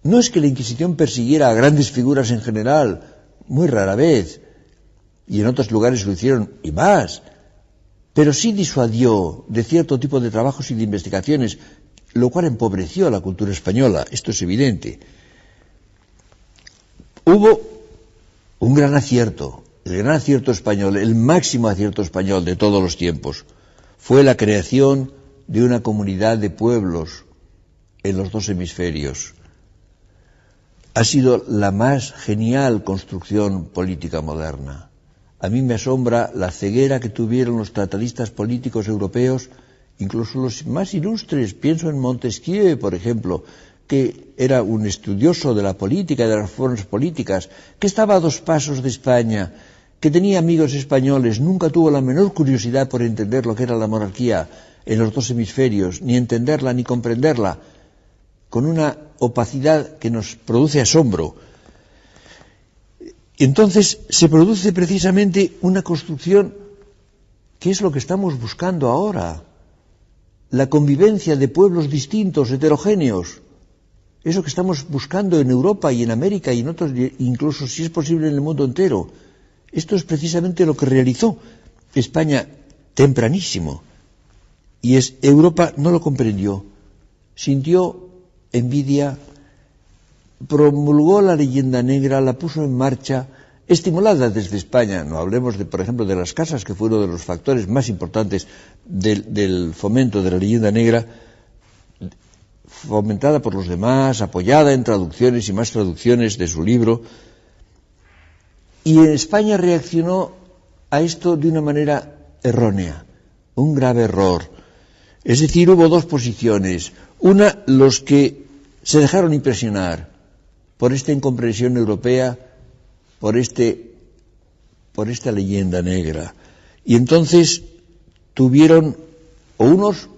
No es que la Inquisición persiguiera a grandes figuras en general, muy rara vez, y en otros lugares lo hicieron y más, pero sí disuadió de cierto tipo de trabajos y de investigaciones, lo cual empobreció a la cultura española, esto es evidente. Hubo un gran acierto, el gran acierto español, el máximo acierto español de todos los tiempos, fue la creación de una comunidad de pueblos en los dos hemisferios. Ha sido la más genial construcción política moderna. A mí me asombra la ceguera que tuvieron los tratadistas políticos europeos, incluso los más ilustres. Pienso en Montesquieu, por ejemplo, que era un estudioso de la política y de las formas políticas, que estaba a 2 pasos de España, que tenía amigos españoles, nunca tuvo la menor curiosidad por entender lo que era la monarquía en los dos hemisferios, ni entenderla ni comprenderla, con una opacidad que nos produce asombro. Entonces se produce precisamente una construcción que es lo que estamos buscando ahora, la convivencia de pueblos distintos, heterogéneos. Eso que estamos buscando en Europa y en América y en otros, incluso si es posible en el mundo entero. Esto es precisamente lo que realizó España tempranísimo. Y Europa no lo comprendió, sintió envidia, promulgó la leyenda negra, la puso en marcha, estimulada desde España. No hablemos, por ejemplo, de las casas, que fue uno de los factores más importantes del fomento de la leyenda negra, fomentada por los demás, apoyada en traducciones y más traducciones de su libro. Y en España reaccionó a esto de una manera errónea, un grave error. Es decir, hubo 2 posiciones. Una, los que se dejaron impresionar por esta incomprensión europea, por esta leyenda negra. Y entonces tuvieron, o unos,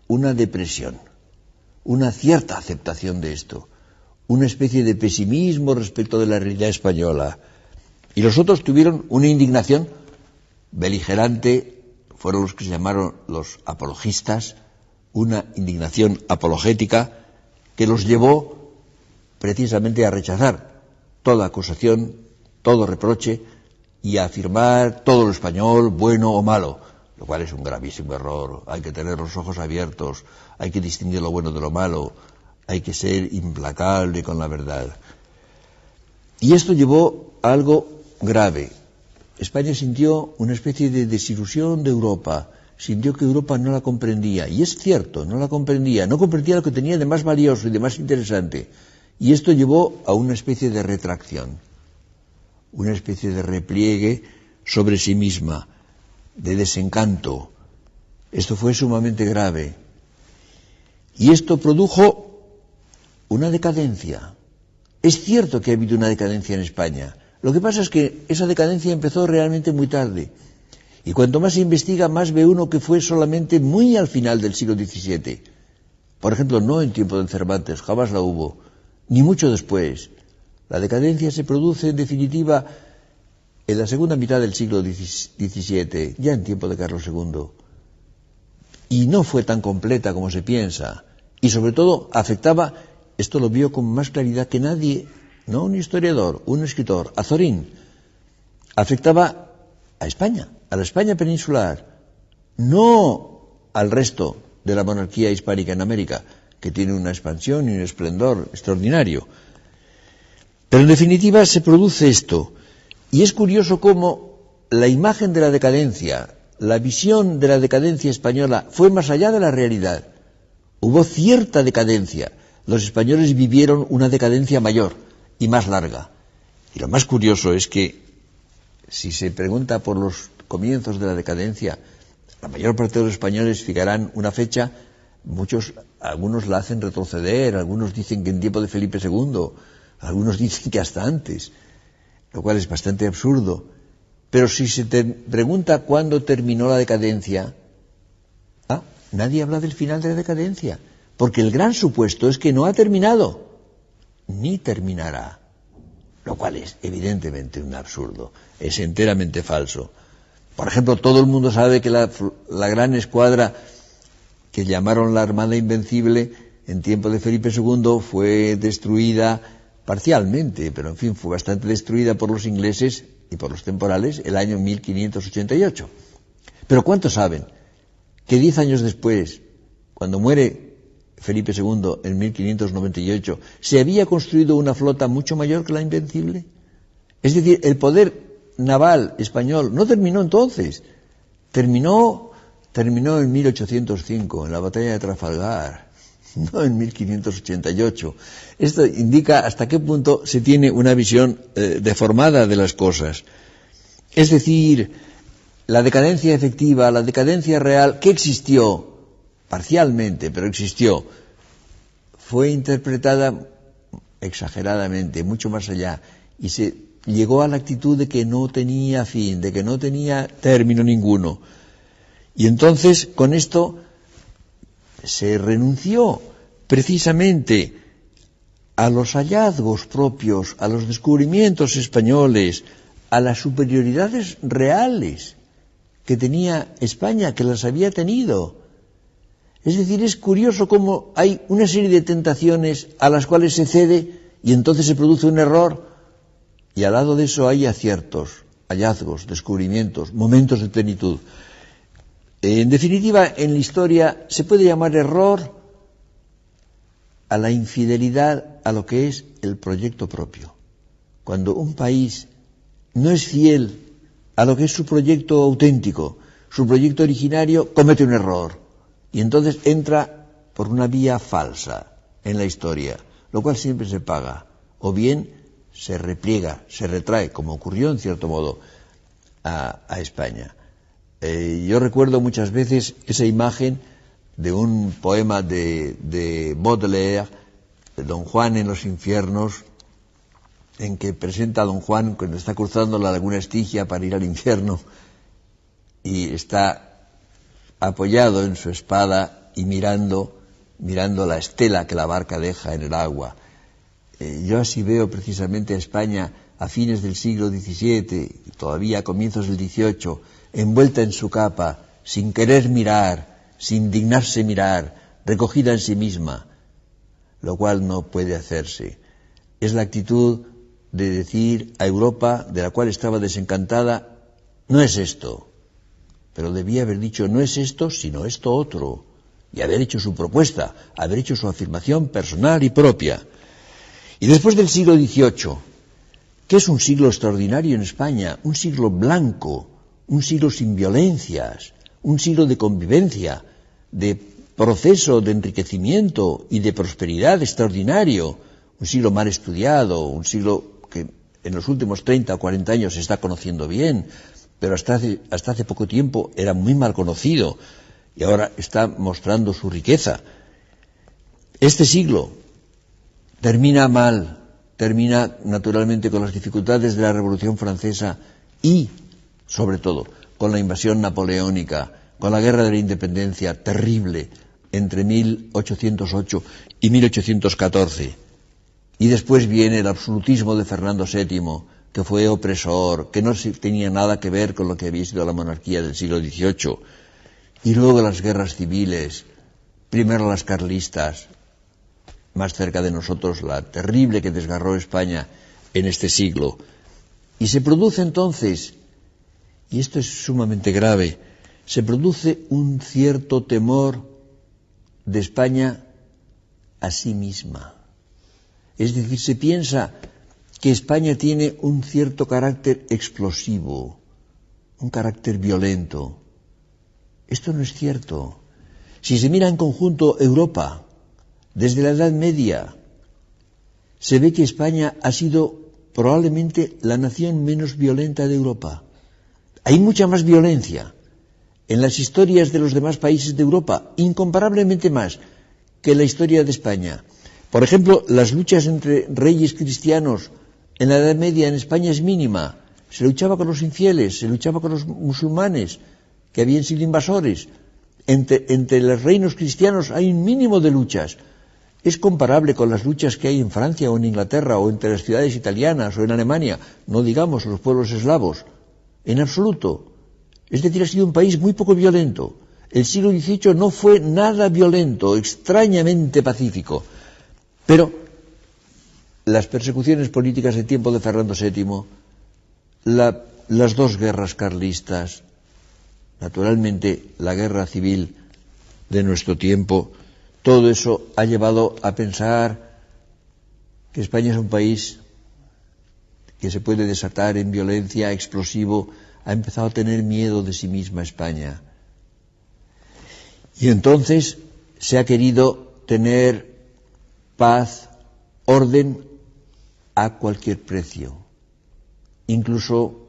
una depresión, una cierta aceptación de esto, una especie de pesimismo respecto de la realidad española. Y los otros tuvieron una indignación beligerante, fueron los que se llamaron los apologistas, una indignación apologética que los llevó precisamente a rechazar toda acusación, todo reproche y a afirmar todo lo español, bueno o malo, lo cual es un gravísimo error. Hay que tener los ojos abiertos, hay que distinguir lo bueno de lo malo, hay que ser implacable con la verdad. Y esto llevó a algo grave. España sintió una especie de desilusión de Europa, sintió que Europa no la comprendía, y es cierto, no la comprendía, no comprendía lo que tenía de más valioso y de más interesante, y esto llevó a una especie de retracción, una especie de repliegue sobre sí misma, de desencanto. Esto fue sumamente grave, y esto produjo una decadencia. Es cierto que ha habido una decadencia en España. Lo que pasa es que esa decadencia empezó realmente muy tarde. Y cuanto más se investiga, más ve uno que fue solamente muy al final del siglo XVII. Por ejemplo, no en tiempo de Cervantes, jamás la hubo, ni mucho después. La decadencia se produce, en definitiva, en la segunda mitad del siglo XVII, ya en tiempo de Carlos II. Y no fue tan completa como se piensa. Y sobre todo afectaba, esto lo vio con más claridad que nadie, no un historiador, un escritor, Azorín, afectaba a España, a la España peninsular, no al resto de la monarquía hispánica en América, que tiene una expansión y un esplendor extraordinario. Pero en definitiva se produce esto, y es curioso cómo la imagen de la decadencia, la visión de la decadencia española fue más allá de la realidad. Hubo cierta decadencia. Los españoles vivieron una decadencia mayor y más larga. Y lo más curioso es que, si se pregunta por los comienzos de la decadencia, la mayor parte de los españoles fijarán una fecha, algunos la hacen retroceder, algunos dicen que en tiempo de Felipe II, algunos dicen que hasta antes, lo cual es bastante absurdo. Pero si se te pregunta cuándo terminó la decadencia, nadie habla del final de la decadencia, porque el gran supuesto es que no ha terminado, ni terminará, lo cual es evidentemente un absurdo, es enteramente falso. Por ejemplo, todo el mundo sabe que la gran escuadra que llamaron la Armada Invencible en tiempo de Felipe II fue destruida parcialmente, pero en fin, fue bastante destruida por los ingleses y por los temporales el año 1588. Pero ¿cuántos saben que 10 años después, cuando muere Felipe II en 1598, se había construido una flota mucho mayor que la Invencible? Es decir, el poder naval español no terminó entonces, terminó en 1805, en la batalla de Trafalgar, no en 1588. Esto indica hasta qué punto se tiene una visión deformada de las cosas. Es decir, la decadencia efectiva, la decadencia real, que existió parcialmente, pero existió, fue interpretada exageradamente, mucho más allá, y se llegó a la actitud de que no tenía fin, de que no tenía término ninguno. Y entonces, con esto, se renunció precisamente a los hallazgos propios, a los descubrimientos españoles, a las superioridades reales que tenía España, que las había tenido. Es decir, es curioso cómo hay una serie de tentaciones a las cuales se cede y entonces se produce un error, y al lado de eso hay aciertos, hallazgos, descubrimientos, momentos de plenitud. En definitiva, en la historia se puede llamar error a la infidelidad a lo que es el proyecto propio. Cuando un país no es fiel a lo que es su proyecto auténtico, su proyecto originario, comete un error y entonces entra por una vía falsa en la historia, lo cual siempre se paga, o bien se repliega, se retrae, como ocurrió en cierto modo a España. Yo recuerdo muchas veces esa imagen de un poema de Baudelaire, de Don Juan en los infiernos, en que presenta a Don Juan cuando está cruzando la laguna Estigia para ir al infierno y está apoyado en su espada y mirando la estela que la barca deja en el agua. Yo así veo precisamente a España a fines del siglo XVII y todavía a comienzos del XVIII, envuelta en su capa, sin querer mirar, sin dignarse mirar, recogida en sí misma, lo cual no puede hacerse. Es la actitud de decir a Europa, de la cual estaba desencantada, no es esto, pero debía haber dicho no es esto, sino esto otro, y haber hecho su propuesta, haber hecho su afirmación personal y propia. Y después del siglo XVIII, que es un siglo extraordinario en España, un siglo blanco, un siglo sin violencias, un siglo de convivencia, de proceso de enriquecimiento y de prosperidad extraordinario, un siglo mal estudiado, un siglo que en los últimos 30 o 40 años se está conociendo bien, pero hasta hace poco tiempo era muy mal conocido y ahora está mostrando su riqueza. Este siglo termina mal, termina naturalmente con las dificultades de la Revolución Francesa y, sobre todo, con la invasión napoleónica, con la Guerra de la Independencia terrible entre 1808 y 1814. Y después viene el absolutismo de Fernando VII, que fue opresor, que no tenía nada que ver con lo que había sido la monarquía del siglo XVIII. Y luego las guerras civiles, primero las carlistas, más cerca de nosotros la terrible que desgarró España en este siglo. Y se produce entonces, y esto es sumamente grave, se produce un cierto temor de España a sí misma. Es decir, se piensa que España tiene un cierto carácter explosivo, un carácter violento. Esto no es cierto. Si se mira en conjunto Europa, desde la Edad Media, se ve que España ha sido probablemente la nación menos violenta de Europa. Hay mucha más violencia en las historias de los demás países de Europa, incomparablemente más que en la historia de España. Por ejemplo, las luchas entre reyes cristianos en la Edad Media en España es mínima. se luchaba con los infieles, se luchaba con los musulmanes, que habían sido invasores. Entre los reinos cristianos hay un mínimo de luchas. Es comparable con las luchas que hay en Francia o en Inglaterra o entre las ciudades italianas o en Alemania, no digamos los pueblos eslavos, en absoluto. Es decir, ha sido un país muy poco violento. El siglo XVIII no fue nada violento, extrañamente pacífico. Pero las persecuciones políticas de tiempo de Fernando VII, las dos guerras carlistas, naturalmente la guerra civil de nuestro tiempo, todo eso ha llevado a pensar que España es un país que se puede desatar en violencia, explosivo. Ha empezado a tener miedo de sí misma España. Y entonces se ha querido tener paz, orden, a cualquier precio, incluso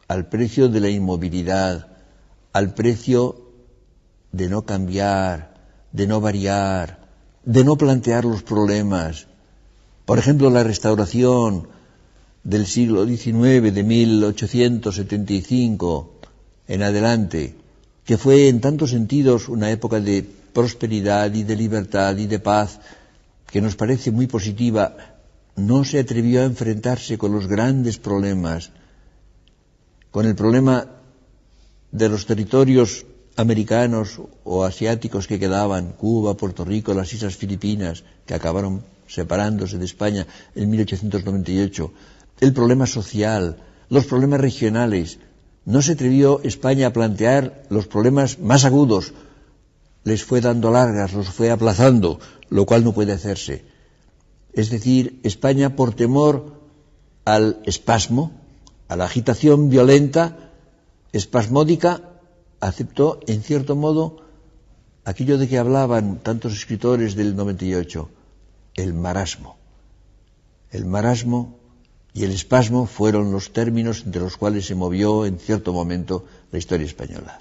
al precio de la inmovilidad, al precio de no cambiar, de no variar, de no plantear los problemas. Por ejemplo, la restauración del siglo XIX, de 1875 en adelante, que fue en tantos sentidos una época de prosperidad y de libertad y de paz, que nos parece muy positiva, no se atrevió a enfrentarse con los grandes problemas, con el problema de los territorios americanos o asiáticos que quedaban, Cuba, Puerto Rico, las Islas Filipinas, que acabaron separándose de España en 1898, el problema social, los problemas regionales. No se atrevió España a plantear los problemas más agudos, les fue dando largas, los fue aplazando, lo cual no puede hacerse. Es decir, España, por temor al espasmo, a la agitación violenta, espasmódica, aceptó, en cierto modo, aquello de que hablaban tantos escritores del 98, el marasmo. El marasmo y el espasmo fueron los términos entre los cuales se movió en cierto momento la historia española.